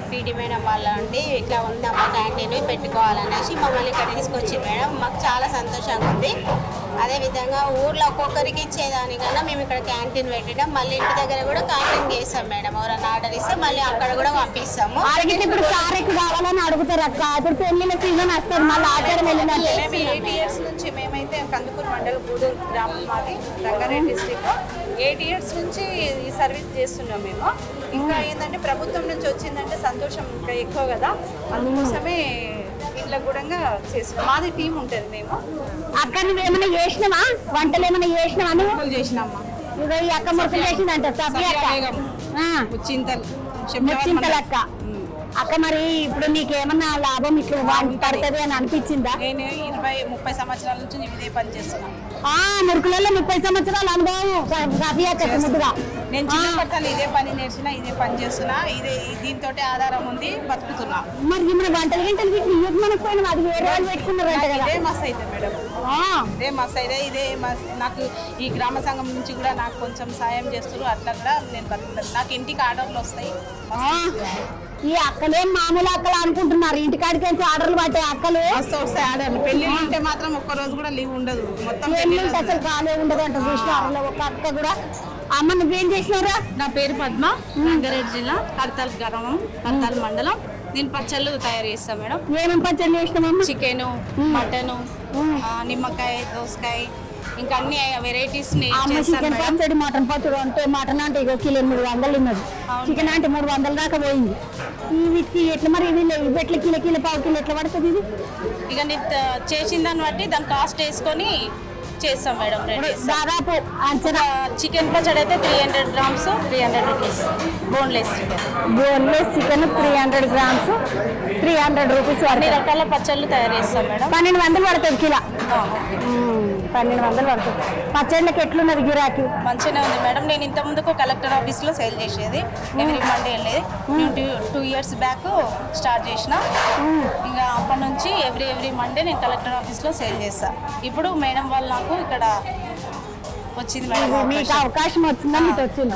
పీటీ మేడం వాళ్ళ నుండి ఇట్లా ఉందమ్మా క్యాంటీన్ పెట్టుకోవాలనేసి మమ్మల్ని ఇక్కడ తీసుకొచ్చి మేడం మాకు చాలా సంతోషంగా ఉంది. అదేవిధంగా ఊర్లో ఒక్కొక్కరికి ఇచ్చేదానికన్నా మేము ఇక్కడ క్యాంటీన్ పెట్టడం, మళ్ళీ ఇంటి దగ్గర కూడా క్యాంటీన్ చేస్తాం మేడం. ఎవరైనా ఆర్డర్ ఇస్తే మళ్ళీ అక్కడ కూడా పంపిస్తాము. ఇప్పుడు సారెక్కు కావాలని అడుగుతారు అక్క, ఇప్పుడు పెళ్లిన సీజన్ వస్తుంది మళ్ళీ ఆచారం వెళ్ళినట్టు. 8 years నుంచి మేమైతే కందుకూరు మండలం గూడూరు గ్రామం మాది, రంగారెడ్డి డిస్ట్రిక్ట్. 8 years నుంచి ఈ సర్వీస్ చేస్తున్నాం మేము. ఇంకా ఏంటంటే ప్రభుత్వం నుంచి వచ్చిందంటే సంతోషం ఇంకా ఎక్కువ కదా, అందుకోసమే ఇట్లా కూడా చేస్తున్నాం. మాది టీం ఉంటుంది మేము. అక్కడ నువ్వేమైనా చేసినావా? వంటలు ఏమైనా చేసినావా? చేసినామ్మా. ఇదో ఈ అక్క మురుకులు చేసిందంట సఫీ అక్క ముచ్చింతల అక్క. అక్క మరి ఇప్పుడు నీకేమన్నా లాభం ఇట్లా పడుతుంది అని అనిపించిందా? నేను 20-30 సంవత్సరాల నుంచి నేను ఇదే పని చేస్తున్నాను. మురుకులలో 30 సంవత్సరాల అనుభవం సఫీ అక్క ముద్దుగా. నేను చిన్నప్పటి ఇదే పని నేర్చున్నా, ఇదే పని చేస్తున్నా, దీంతో ఆధారం ఉంది, బతుకుతున్నా. మరి మన వంటలు మనకు పోయిన అది వేరే వాళ్ళు పెట్టుకున్నారంట కదా? ఇదే మస్తు అయితే మేడం, ఇదే మస్తు అయితే ఇదే నాకు ఈ గ్రామ సంఘం నుంచి కూడా నాకు కొంచెం సాయం చేస్తారు. అట్లా కూడా నేను బతుకుతాను. నాకు ఇంటికి ఆర్డర్లు వస్తాయి. ఈ అక్కలేం మామూలు అక్కలు అనుకుంటున్నారు, ఇంటికాడికి వచ్చి ఆర్డర్లు పట్టే అక్కలు వస్తాయి ఆర్డర్లు. పెళ్లి ఉంటే మాత్రం ఒక్క రోజు కూడా లీవ్ ఉండదు, మొత్తం అసలు ఖాళీ ఉండదు అంట. చూసిన ఒక అక్క కూడా. అమ్మ నువ్వేం చేసినారా? నా పేరు పద్మ, రంగారెడ్డి జిల్లా కర్తాల్ గ్రామం, కర్తాల్ మండలం. నేను పచ్చళ్ళు తయారు చేస్తాను మేడం. ఏమేమి పచ్చళ్ళు చేసినామమ్మా? చికెను, మటను, నిమ్మకాయ, దోసకాయ, ఇంకా అన్ని వెరైటీస్ చికెన్ పచ్చడి, మటన్ పచ్చడి అంటే మటన్ అంటే ఇక కిలో 300 ఉన్నది, చికెన్ అంటే 300 దాకా పోయింది. వీటికి ఎట్లా మరి ఇది ఎట్లా కిలో పావు కిలో ఎట్లా పడుతుంది ఇది? ఇక నేను చేసిన దాన్ని బట్టి దాని కాస్ట్ వేసుకొని చేస్తాం మేడం. దాదాపు అంచనా చికెన్ పచ్చడి అయితే 300 grams 300 rupees. Boneless chicken 300 grams 300 rupees. అన్ని రకాల పచ్చళ్ళు తయారు చేస్తాం మేడం. 1200 పడుతుంది కిలో. 1200 పడుతుంది. పచ్చళ్ళకి ఎట్లున్నది గిరాకీ? మంచిగానే ఉంది మేడం. నేను ఇంత ముందుకు కలెక్టర్ ఆఫీస్లో సేల్ చేసేది, ఎవ్రీ మండే వెళ్ళేది. నేను 2 years బ్యాక్ స్టార్ట్ చేసిన. ఇంకా అప్పటి నుంచి ఎవ్రీ మండే నేను కలెక్టర్ ఆఫీస్లో సేల్ చేస్తాను. ఇప్పుడు మేడం వాళ్ళు నాకు ఇక్కడ వచ్చింది మేడం. మీకు అవకాశం వచ్చిందా? మీకు వచ్చింది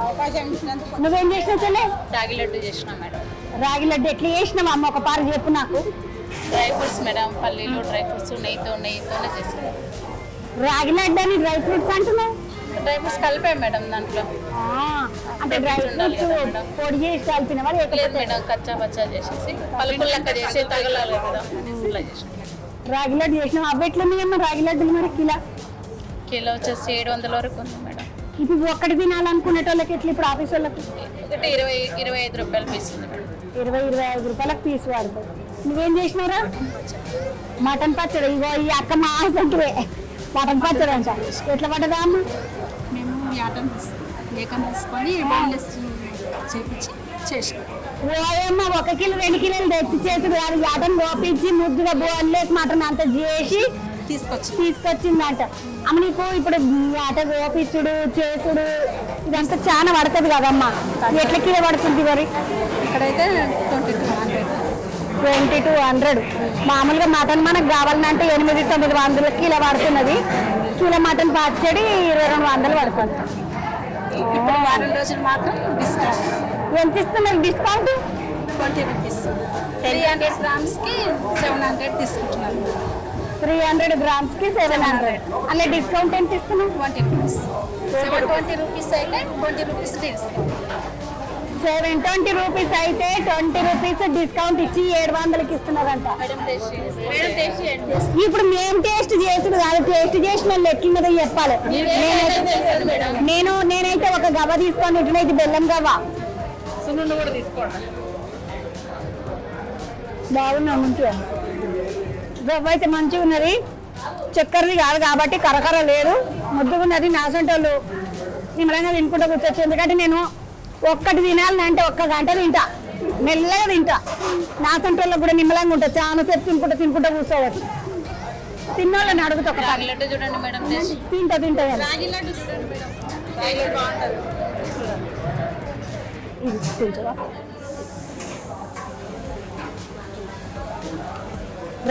అవకాశం ఇచ్చినందుకు. నువ్వేం చేసినా చెల్లె? రాగి లడ్డు చేసిన మేడం. రాగి లడ్డు ఎట్లా చేసినావు అమ్మ? ఒక పారు చెప్పు నాకు. డ్రై ఫ్రూట్స్ మేడం, పల్లీలు, డ్రై ఫ్రూట్స్ నెయ్యితోనే చేస్తాను. రాగి లడ్డు అని డ్రై ఫ్రూట్స్ అంటున్నావు? డ్రై ఫ్రూట్స్ కలిపాం మేడం దాంట్లో. అంటే డ్రై ఫ్రూట్స్ పొడి చేసి కలిపినవా? లేదు మేడం, కచ్చా పచ్చా చేసేసి పలుకులు లెక్క చేసి తగలాలి కదా అట్లా చేసాం. రాగి లడ్డు చేసినావు. అవి ఎట్లున్నాయమ్మా రాగి లడ్డులు మరి కిలో వచ్చేసి 700 వరకు ఉంది మేడం. ఇప్పుడు ఒక్కటి తినాలనుకునేటోళ్ళకి ఎట్లా? ఇప్పుడు ఆఫీస్ వాళ్ళకి ఒకటి 20-25 రూపాయలు పీస్ ఉంది మేడం. 20-25 రూపాయలకు పీస్ వాడుతుంది. నువ్వేం చేసినావురా? మటన్ పచ్చడి. ఇగో ఈ అక్క మాసంటే మటన్ పచ్చడి అంట. ఎట్లా పడ్డదా అమ్మ? మేము యాటం ఏకం తీసుకొని బోన్లెస్ చేపించి చేసాం. ఓయమ్మ 1 కిలో 2 కిలోలు తెచ్చి చేసి కాదు, యాటం కోపించి ముద్దుగా బోన్లెస్ మటన్ అంతా చేసి తీసుకొచ్చిందంట. అమ్మ నీకు ఇప్పుడు ఆట గోపించుడు చేసుడు ఇదంతా చాలా పడుతుంది కదమ్మా. ఎట్లా కిలో పడుతుంది మరి? ఇక్కడైతే 2200. మామూలుగా మటన్ మనకు కావాలంటే 800-900 కిలో పడుతున్నది. కిలో మటన్ పచ్చడి 2200 పడుతుంది. ఇప్పుడు వారం రోజులు మాత్రం డిస్కౌంట్. ఎంత ఇస్తున్నారు డిస్కౌంట్? 20 rupees. 300 grams-కి 700 తీసుకుంటున్నాను. 300 grams-కి 700. అలా డిస్కౌంట్ ఎంత ఇస్తున్నావు? 20 rupees. 720 rupees అయితే 20 rupees డిస్కౌంట్. 720 రూపీస్ అయితే 20 రూపీస్ డిస్కౌంట్ ఇచ్చి 700కి ఇస్తున్నారంట. ఇప్పుడు మేము టేస్ట్ చేసుడు కాదు, టేస్ట్ చేసిన వాళ్ళు ఎట్లున్నదో చెప్పాలి. నేనైతే ఒక గవ్వ తీసుకొని ఇట్లా, ఇది బెల్లం గవ్వ. సున్నుండ కూడా తీసుకోండి. బాగున్నా మంచిగా. గవ్వ అయితే మంచిగా ఉన్నది, చక్కెరది కాదు కాబట్టి కరకర లేదు, ముద్దుగా ఉన్నది. నాసంటోళ్ళు నిమ్మలంగా తినుకుంటూ కూర్చోచ్చు. ఎందుకంటే నేను ఒక్కటి తినాలంటే 1 గంట తింటా, మెల్లగా తింటా. నాసంటోళ్ళకి కూడా నిమ్మలంగా ఉంటుంది, చాలా సేపు తినుకుంటూ కూర్చోవచ్చు. తిన్నోళ్ళని అడుగుతా. ఒక రాగి లడ్డు చూడండి మేడం, తింటా రాగి లడ్డు చూడండి మేడం, రాగి లడ్డు బాగుంటుంది.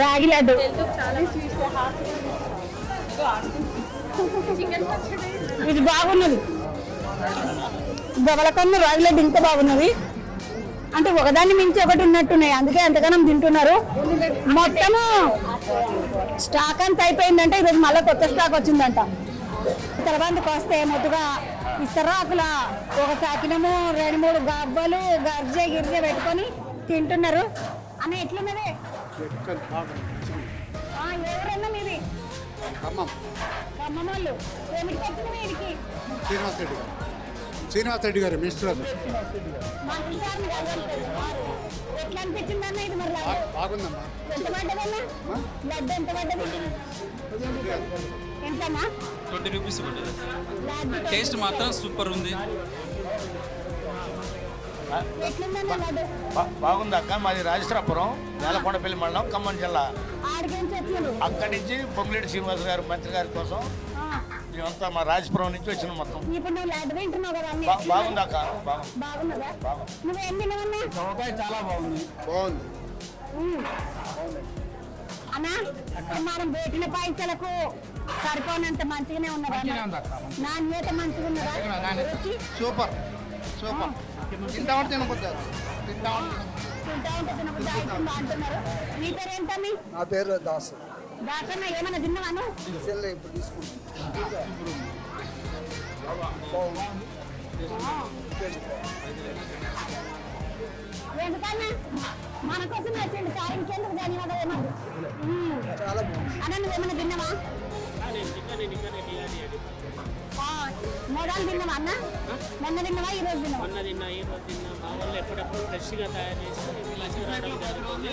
రాగి లడ్డు ఇది బాగున్నది. గవలకన్నా రాగి లడ్డు ఇంత బాగున్నది. అంటే ఒకదాన్ని మించి ఒకటి ఉన్నట్టున్నాయి, అందుకే అంతగానం తింటున్నారు. మొత్తము స్టాక్ అంతా అయిపోయిందంటే ఈరోజు మళ్ళీ కొత్త స్టాక్ వచ్చిందంట. తర్వాతకు వస్తే మొదటగా ఇస్తరాకుల ఒక సాకినము 2-3 గవ్వలు గర్జె గిర్జె పెట్టుకొని తింటున్నారు. అన్న ఎట్లున్నదే? ఎవరన్నా మీది? ఖమ్మం వాళ్ళు. ఏమిటికి వచ్చిన వీడికి? శ్రీనివాస్ రెడ్డి గారు మినిస్టర్ గారు. ఎట్లా అనిపించింది అన్న ఇది? మరి బాగుందమ్మా. ఎంత పడ్డదన్నా లడ్డు? ఎంత పడ్డది? ఎంతనా 20 రూపీస్ ఉంటుంది. టేస్ట్ మాత్రం సూపర్ ఉంది. ఎట్లుందన్న లడ్డు బాగుంది అక్క. మాది రాజేశ్వరపురం, నేలకొండపల్లి మండలం, ఖమ్మం జిల్లా. ఆడికెంచి వచ్చిండు అక్కడి నుంచి పొంగులేటి శ్రీనివాస్ గారు మంత్రి గారి కోసం మేమంతా మా రాజపురం నుంచి వచ్చినాం మొత్తం. ఇప్పుడు నువ్వు లడ్డు తింటున్నావు కదా అన్ని బాగుంది అక్క, బాగున్నదా నువ్వేం తినవన్నా చాలా బాగుంది. బాగుంది అన్నా మనం పెట్టిన పైసలకు సరిపోనంత మంచిగానే ఉన్నదా నాణ్యత మంచిగా ఉన్నదా రుచి? Super super. తింటా ఉంటే తినకపోతే తింటా ఉంటే తినబుద్ధి అవుతుందా అంటున్నారు. మీ పేరు ఏంటని? నా పేరు దాసు. దాసన్న ఏమన్నా తిన్నావాను? ఇప్పుడు తీసుకుంటాం. ఎందుకన్నా మన కోసం వచ్చింది సార్, ఇంకెందుకు ధన్యవాదాలు. చాలా బాగుంది. అన్న నువ్వేమన్నా తిన్నావా? మొదలు తిన్నావా అన్న? మొన్న తిన్నావా ఈరోజు తిన్నావా? మా వాళ్ళు ఎప్పుడప్పుడు ఫ్రెష్గా తయారు చేసి తీసుకురావడం జరుగుతుంది.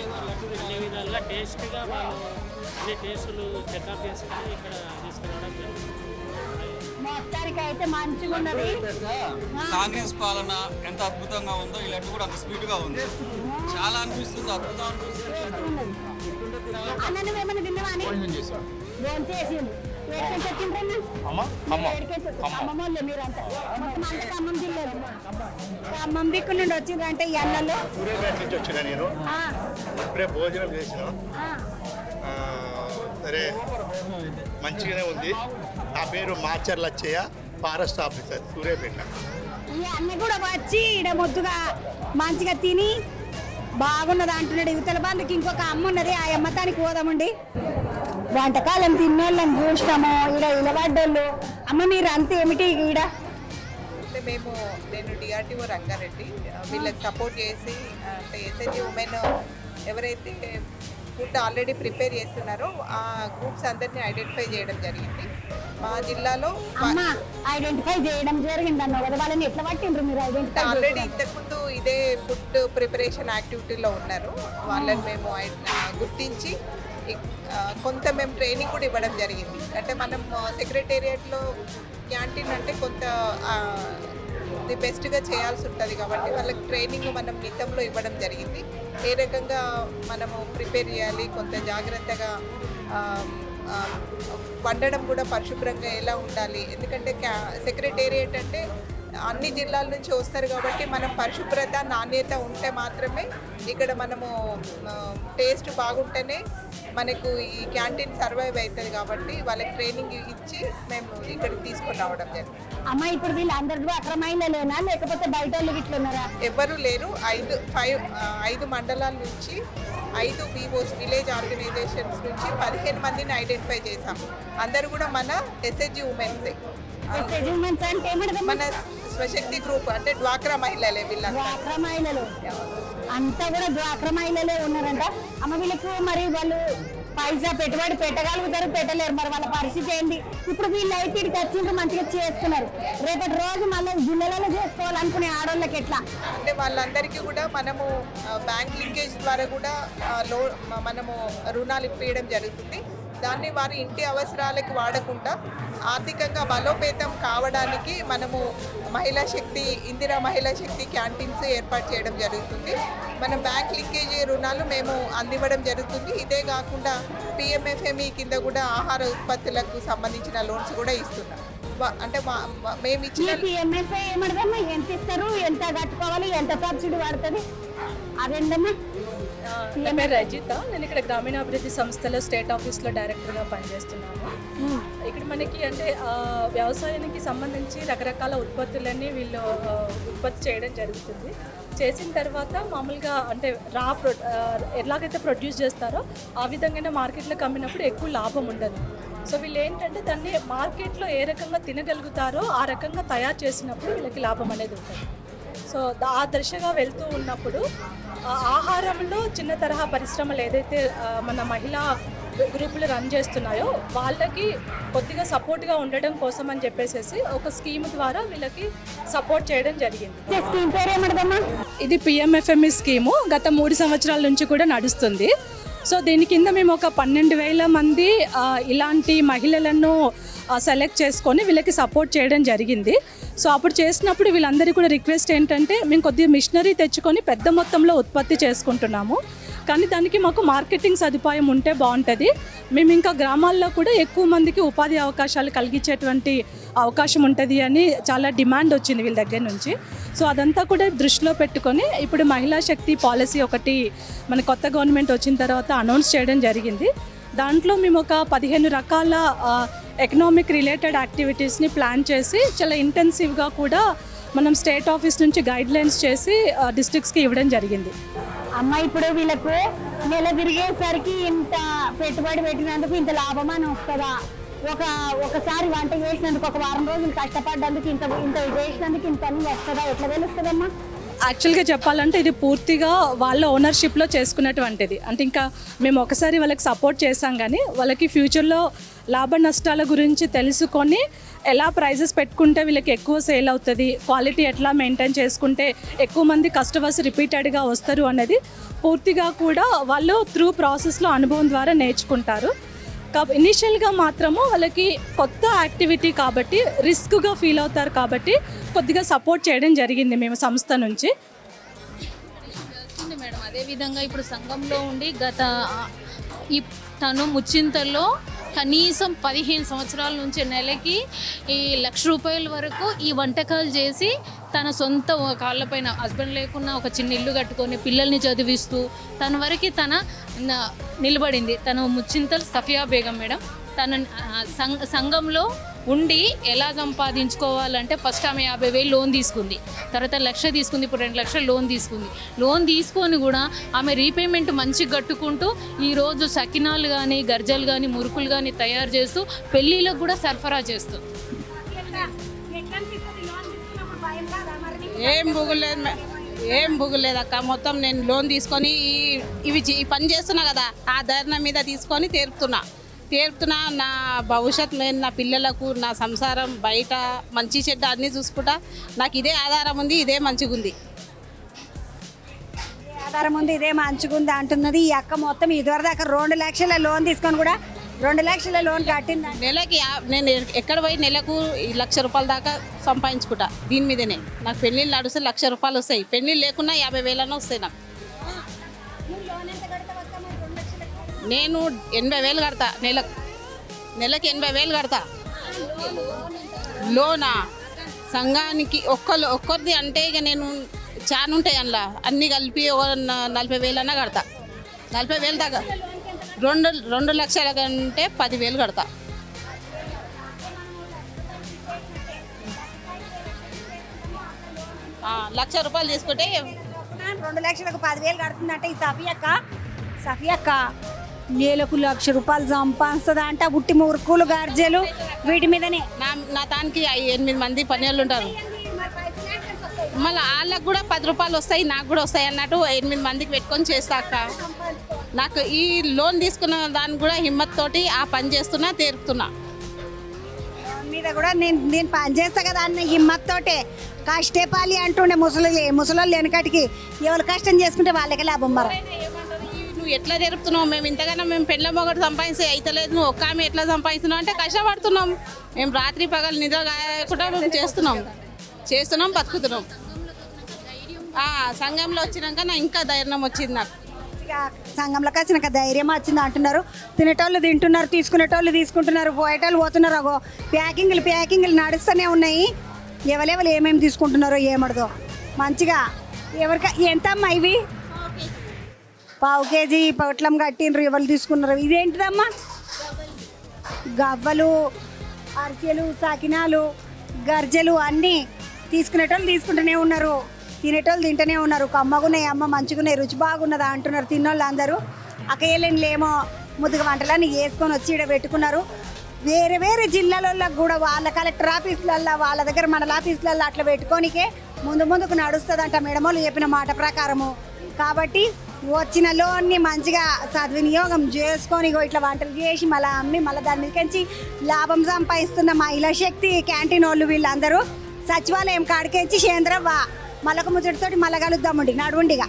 అన్ని విధాలుగా టేస్ట్గా వాళ్ళు అన్ని టేస్టులు చెకప్ చేసుకొని ఇక్కడ తీసుకురావడం జరుగుతుంది. మొత్తానికి అయితే మంచిగా ఉన్నది. కాంగ్రెస్ పాలన ఎంత అద్భుతంగా ఉందో ఈ లడ్డు కూడా అంత స్వీట్గా ఉంది. చాలా అనిపిస్తుంది, అద్భుతం అనిపిస్తుంది. అన్న నువ్వేమన్నా తిన్నావా అని? భోజనం చేసిండు. ఎక్కడికి వచ్చిండ్రన్నా? ఖమ్మం మీరంతా మొత్తం అంతా ఖమ్మం జిల్లాలో ఖమ్మం దిక్కు నుండి వచ్చిండ్రంటే ఈ అన్నలో సూర్యాపేట నుంచి వచ్చిన నేను. ఇప్పుడే భోజనం చేసిన. సరే మంచిగానే ఉంది. నా పేరు మాచర్ల అచ్చయ్య, ఫారెస్ట్ ఆఫీసర్, సూర్యాపేట. ఈ అన్న కూడా వచ్చి ఇక్కడ మొద్దుగా మంచిగా తిని బాగున్నది అంటున్నాడు. యువతల బంధుకి ఇంకొక అమ్మ ఉన్నది, ఆ అమ్మతానికి పోదామండి. వంటకాలం తిన్నోళ్ళని చూసినాము, ఈడ ఇలబడ్డోళ్ళు. అమ్మ మీరు అంత ఏమిటి ఈడ? అంటే నేను డిఆర్టీఓ రంగారెడ్డి, వీళ్ళకి సపోర్ట్ చేసి అంటే ఎస్ఎన్జి ఉమెన్ ఎవరైతే ఫుడ్ ఆల్రెడీ ప్రిపేర్ చేస్తున్నారో ఆ గ్రూప్స్ అందరినీ ఐడెంటిఫై చేయడం జరిగింది. మా జిల్లాలో ఐడెంటిఫై చేయడం జరిగింది అన్న కదా, వాళ్ళని ఎట్లా పట్టిండ్రు మీరు? ఐడెంటిఫై ఆల్రెడీ ఇంతకుముందు ఇదే ఫుడ్ ప్రిపరేషన్ యాక్టివిటీలో ఉన్నారు. వాళ్ళని మేము గుర్తించి కొంత మేము ట్రైనింగ్ కూడా ఇవ్వడం జరిగింది. అంటే మనం సెక్రటేరియట్లో క్యాంటీన్ అంటే కొంత ది బెస్ట్గా చేయాల్సి ఉంటుంది కాబట్టి వాళ్ళకి ట్రైనింగ్ మనం మితంలో ఇవ్వడం జరిగింది. ఏ రకంగా మనము ప్రిపేర్ చేయాలి, కొంత జాగ్రత్తగా వండడం కూడా పరిశుభ్రంగా ఎలా ఉండాలి. ఎందుకంటే సెక్రటేరియట్ అంటే అన్ని జిల్లాల నుంచి వస్తారు కాబట్టి మనం పరిశుభ్రత నాణ్యత ఉంటే మాత్రమే ఇక్కడ మనము టేస్ట్ బాగుంటేనే మనకు ఈ క్యాంటీన్ సర్వైవ్ అవుతుంది. కాబట్టి వాళ్ళకి ట్రైనింగ్ ఇచ్చి మేము ఇక్కడికి తీసుకొని రావడం జరిగింది. అమ్మ ఇప్పుడు వీళ్ళందరూ అక్రమైనలేనా లేకపోతే బయట వాళ్ళు ఇట్లున్నారా? ఎవ్వరూ లేరు. 5 మండలాల నుంచి 5 వివోస్ విలేజ్ ఆర్గనైజేషన్స్ నుంచి 15 మందిని ఐడెంటిఫై చేశాము. అందరూ కూడా మన ఎస్ఎస్జి ఉమెన్సే. మన స్వశక్తి గ్రూప్ అంటే డ్వాక్రా మహిళలే. డ్వాక్రా మహిళలు అంతా కూడా డ్వాక్రా మహిళలే ఉన్నారంట. అమ్మ వీళ్ళకు మరి వాళ్ళు పైసా పెట్టుబడి పెట్టగలుగుతారు, పెట్టలేరు. మరి వాళ్ళ పరిస్థితి ఏంటి? ఇప్పుడు వీళ్ళు అయితే ఇక్కడికి వచ్చిండ్రు, మంచిగా చేస్తున్నారు. రేపటి రోజు మళ్ళీ జిల్లాలలో చేసుకోవాలనుకునే ఆడవాళ్ళకి ఎట్లా? అంటే వాళ్ళందరికీ కూడా మనము బ్యాంక్ లింకేజ్ ద్వారా కూడా మనము రుణాలు ఇప్పించడం జరుగుతుంది. దాన్ని వారి ఇంటి అవసరాలకు వాడకుండా ఆర్థికంగా బలోపేతం కావడానికి మనము మహిళా శక్తి, ఇందిరా మహిళా శక్తి క్యాంటీన్స్ ఏర్పాటు చేయడం జరుగుతుంది. మనం బ్యాంక్ లింకేజ్ రుణాలు మేము అందివ్వడం జరుగుతుంది. ఇదే కాకుండా పిఎంఎఫ్ఎంఈ కింద కూడా ఆహార ఉత్పత్తులకు సంబంధించిన లోన్స్ కూడా ఇస్తున్నాం. అంటే మేము ఇచ్చిన పిఎంఎఫ్ఐ ఏమడదమ్మా, ఎంత ఇస్తారు, ఎంత కట్టుకోవాలి, ఎంత సబ్సిడీ పడుతుంది? అదేంటమ్మా? నా పేరు రజిత. నేను ఇక్కడ గ్రామీణాభివృద్ధి సంస్థలో స్టేట్ ఆఫీస్లో డైరెక్టర్గా పనిచేస్తున్నాను. ఇక్కడ మనకి అంటే వ్యవసాయానికి సంబంధించి రకరకాల ఉత్పత్తులన్నీ వీళ్ళు ఉత్పత్తి చేయడం జరుగుతుంది. చేసిన తర్వాత మామూలుగా అంటే ఎలాగైతే ప్రొడ్యూస్ చేస్తారో ఆ విధంగానే మార్కెట్లోకి అమ్మినప్పుడు ఎక్కువ లాభం ఉండదు. సో వీళ్ళు ఏంటంటే దాన్ని మార్కెట్లో ఏ రకంగా తినగలుగుతారో ఆ రకంగా తయారు చేసినప్పుడు వీళ్ళకి లాభం అనేది ఉంటుంది. సో ఆ దశగా వెళ్తూ ఉన్నప్పుడు ఆహారంలో చిన్న తరహా పరిశ్రమలు ఏదైతే మన మహిళా గ్రూపులు రన్ చేస్తున్నాయో వాళ్ళకి కొద్దిగా సపోర్ట్గా ఉండడం కోసం అని చెప్పేసి ఒక స్కీమ్ ద్వారా వీళ్ళకి సపోర్ట్ చేయడం జరిగింది. స్కీమ్ పేరు ఏమడదమ్మా? ఇది పిఎంఎఫ్ఎంఈ స్కీము గత 3 సంవత్సరాల నుంచి కూడా నడుస్తుంది. సో దీని కింద మేము ఒక 12,000 మంది ఇలాంటి మహిళలను సెలెక్ట్ చేసుకొని వీళ్ళకి సపోర్ట్ చేయడం జరిగింది. సో అప్పుడు చేసినప్పుడు వీళ్ళందరికీ కూడా రిక్వెస్ట్ ఏంటంటే మేము కొద్దిగా మిషనరీ తెచ్చుకొని పెద్ద మొత్తంలో ఉత్పత్తి చేసుకుంటున్నాము, కానీ దానికి మాకు మార్కెటింగ్ సదుపాయం ఉంటే బాగుంటుంది. మేము ఇంకా గ్రామాల్లో కూడా ఎక్కువ మందికి ఉపాధి అవకాశాలు కలిగించేటువంటి అవకాశం ఉంటుంది అని చాలా డిమాండ్ వచ్చింది వీళ్ళ దగ్గర నుంచి. సో అదంతా కూడా దృష్టిలో పెట్టుకొని ఇప్పుడు మహిళా శక్తి పాలసీ ఒకటి మన కొత్త గవర్నమెంట్ వచ్చిన తర్వాత అనౌన్స్ చేయడం జరిగింది. దాంట్లో మేము ఒక 15 రకాల ఎకనామిక్ రిలేటెడ్ యాక్టివిటీస్ని ప్లాన్ చేసి చాలా ఇంటెన్సివ్గా కూడా మనం స్టేట్ ఆఫీస్ నుంచి గైడ్లైన్స్ చేసి డిస్ట్రిక్ట్స్కి ఇవ్వడం జరిగింది. అమ్మ ఇప్పుడు వీళ్ళకు నెల తిరిగేసరికి ఇంత పెట్టుబడి పెట్టినందుకు ఇంత లాభమని వస్తుందా? ఒకసారి వంట చేసినందుకు ఒక వారం రోజులు కష్టపడ్డందుకు ఇంత చేసినందుకు ఇంత అని వస్తుందా? ఎట్లా తెలుస్తుందమ్మా? యాక్చువల్గా చెప్పాలంటే ఇది పూర్తిగా వాళ్ళ ఓనర్షిప్లో చేసుకున్నటువంటిది. అంటే ఇంకా మేము ఒకసారి వాళ్ళకి సపోర్ట్ చేసాం, కానీ వాళ్ళకి ఫ్యూచర్లో లాభ నష్టాల గురించి తెలుసుకొని ఎలా ప్రైజెస్ పెట్టుకుంటే వీళ్ళకి ఎక్కువ సేల్ అవుతుంది, క్వాలిటీ ఎట్లా మెయింటైన్ చేసుకుంటే ఎక్కువ మంది కస్టమర్స్ రిపీటెడ్గా వస్తారు అనేది పూర్తిగా కూడా వాళ్ళు త్రూ ప్రాసెస్లో అనుభవం ద్వారా నేర్చుకుంటారు. ఇనిషియల్గా మాత్రము వాళ్ళకి కొత్త యాక్టివిటీ కాబట్టి రిస్క్గా ఫీల్ అవుతారు, కాబట్టి కొద్దిగా సపోర్ట్ చేయడం జరిగింది మేము సంస్థ నుంచి. మేడం అదేవిధంగా ఇప్పుడు సంఘంలో ఉండి తను ముచ్చింతల్లో కనీసం 15 సంవత్సరాల నుంచి నెలకి ఈ ₹1,00,000 వరకు ఈ వంటకాలు చేసి తన సొంత కాళ్ళపైన హస్బెండ్ లేకున్నా ఒక చిన్న ఇల్లు కట్టుకొని పిల్లల్ని చదివిస్తూ తన వరకు తన నిలబడింది. తను ముచ్చింతల్ సఫియా బేగం మేడం. తన సంఘంలో ఉండి ఎలా సంపాదించుకోవాలంటే ఫస్ట్ ఆమె 50,000 లోన్ తీసుకుంది, తర్వాత 1,00,000 తీసుకుంది, ఇప్పుడు 2,00,000 లోన్ తీసుకుంది. లోన్ తీసుకొని కూడా ఆమె రీపేమెంట్ మంచిగా కట్టుకుంటూ ఈరోజు సకినాలు కానీ గర్జలు కానీ మురుకులు కానీ తయారు చేస్తూ పెళ్ళిళ్ళకు కూడా సరఫరా చేస్తూ. ఏం బుగులేదు అక్క. మొత్తం నేను లోన్ తీసుకొని ఈ పని చేస్తున్నా కదా, ఆ ధరణ మీద తీసుకొని తీరుపుతున్నా. నా భవిష్యత్ నేను నా పిల్లలకు నా సంసారం బయట మంచి చెడ్డ అన్నీ చూసుకుంటా. నాకు ఇదే ఆధారం ఉంది, ఇదే మంచిగా ఉంది. ఆధారం ఉంది, ఇదే మంచిగా ఉంది అంటున్నది ఈ అక్క. మొత్తం ఇదివరదాకా 2,00,000 లోన్ తీసుకొని కూడా 2,00,000 లోన్ కట్టింది. నెలకి నేను ఎక్కడ పోయి నెలకు ₹1,00,000 దాకా సంపాదించుకుంటా. దీని మీదనే నాకు పెళ్ళిళ్ళు నడిస్తే ₹1,00,000 వస్తాయి, పెళ్ళిళ్ళు లేకున్నా 50,000 వస్తాయి. నాకు నేను 80,000 కడతా, నెలకి 80,000 కడతా లోనా. సంఘానికి ఒక్కరిది అంటే ఇక నేను చాలా ఉంటాయి అందులో, అన్నీ కలిపి 40,000 అన్నా కడతా. 40,000 దాకా 2 లక్షల కంటే 10,000 కడతా. ₹1,00,000 తీసుకుంటే 2,00,000కు 10,000 కడుతుందంటే ఈ సఫియా అక్క నెలకు ₹1,00,000 సంపాదిస్తుంది అంట. ఉట్టి మురుకులు గర్జలు వీటి మీదనే. నా దానికి 8 మంది పని వాళ్ళు ఉంటారు. మళ్ళీ వాళ్ళకు కూడా ₹10 వస్తాయి, నాకు కూడా వస్తాయి అన్నట్టు 8 మందికి పెట్టుకొని చేస్తా అక్క. నాకు ఈ లోన్ తీసుకున్న దానికి కూడా హిమ్మత్ తోటి ఆ పని చేస్తున్నా, తీరుపుతున్నా. మీద కూడా నేను పని చేస్తా కదా అన్న హిమ్మత్ తోటే. కష్టపాలి అంటుండే ముసలోళ్ళు వెనకటికి ఎవరు కష్టం చేసుకుంటే వాళ్ళకే లాభం. మరి నువ్వు ఎట్లా జరుపుతున్నావు? మేము ఇంతగానో మేము పెళ్ళ మొగడు సంపాదించి అయితలేదు, నువ్వు ఒక్క ఆమె ఎట్లా సంపాదిస్తున్నావు అంటే కష్టపడుతున్నాం. మేము రాత్రి పగలు నిద్ర కాకుండా మేము చేస్తున్నాం, బతుకుతున్నాం. సంఘంలో వచ్చినాక నా ఇంకా ధైర్యం వచ్చింది. నాకు సంఘంలోకి వచ్చినాక ధైర్యం వచ్చింది అంటున్నారు. తినేటోళ్ళు తింటున్నారు, తీసుకునేటోళ్ళు తీసుకుంటున్నారు, పోయేటోళ్ళు పోతున్నారు. అగో ప్యాకింగ్లు నడుస్తూనే ఉన్నాయి. ఎవరెవరు ఏమేమి తీసుకుంటున్నారో ఏమడదో మంచిగా. ఎంతమ్మా ఇవి? ½ కేజీ పొట్లం కట్టినరు. ఎవరు తీసుకున్నారు? ఇదేంటిదమ్మా? గవ్వలు, అరిసెలు, సకినాలు, గర్జలు అన్నీ తీసుకునేటోళ్ళు తీసుకుంటూనే ఉన్నారు, తినేటోళ్ళు తింటూనే ఉన్నారు. కమ్మగున్నాయి అమ్మ, మంచిగున్నాయి, రుచి బాగున్నదా అంటున్నారు తిన్నోళ్ళు అందరూ. అక్కయ్యలేమో ముద్దుగా వంటలన్నీ వేసుకొని వచ్చి ఇక్కడ పెట్టుకున్నారు. వేరే జిల్లాలలో కూడా వాళ్ళ కలెక్టర్ ఆఫీసులల్లో, వాళ్ళ దగ్గర మండల ఆఫీసులల్లో అట్లా పెట్టుకోనికే ముందుకు నడుస్తుందంట మేడమోళ్ళు చెప్పిన మాట ప్రకారము. కాబట్టి వచ్చిన లోన్ని మంచిగా సద్వినియోగం చేసుకొని ఇట్లా వంటలు చేసి మళ్ళీ అమ్మి మళ్ళీ దాని మీదకించి లాభం సంపాదిస్తున్న మహిళా శక్తి క్యాంటీన్ వాళ్ళు వీళ్ళందరూ సచివాలయం కాడికేసి సేంద్రవ్వ మళ్ళొక ముచ్చటితోటి మళ్ళీ కలుద్దామండి. నడువుండిగా.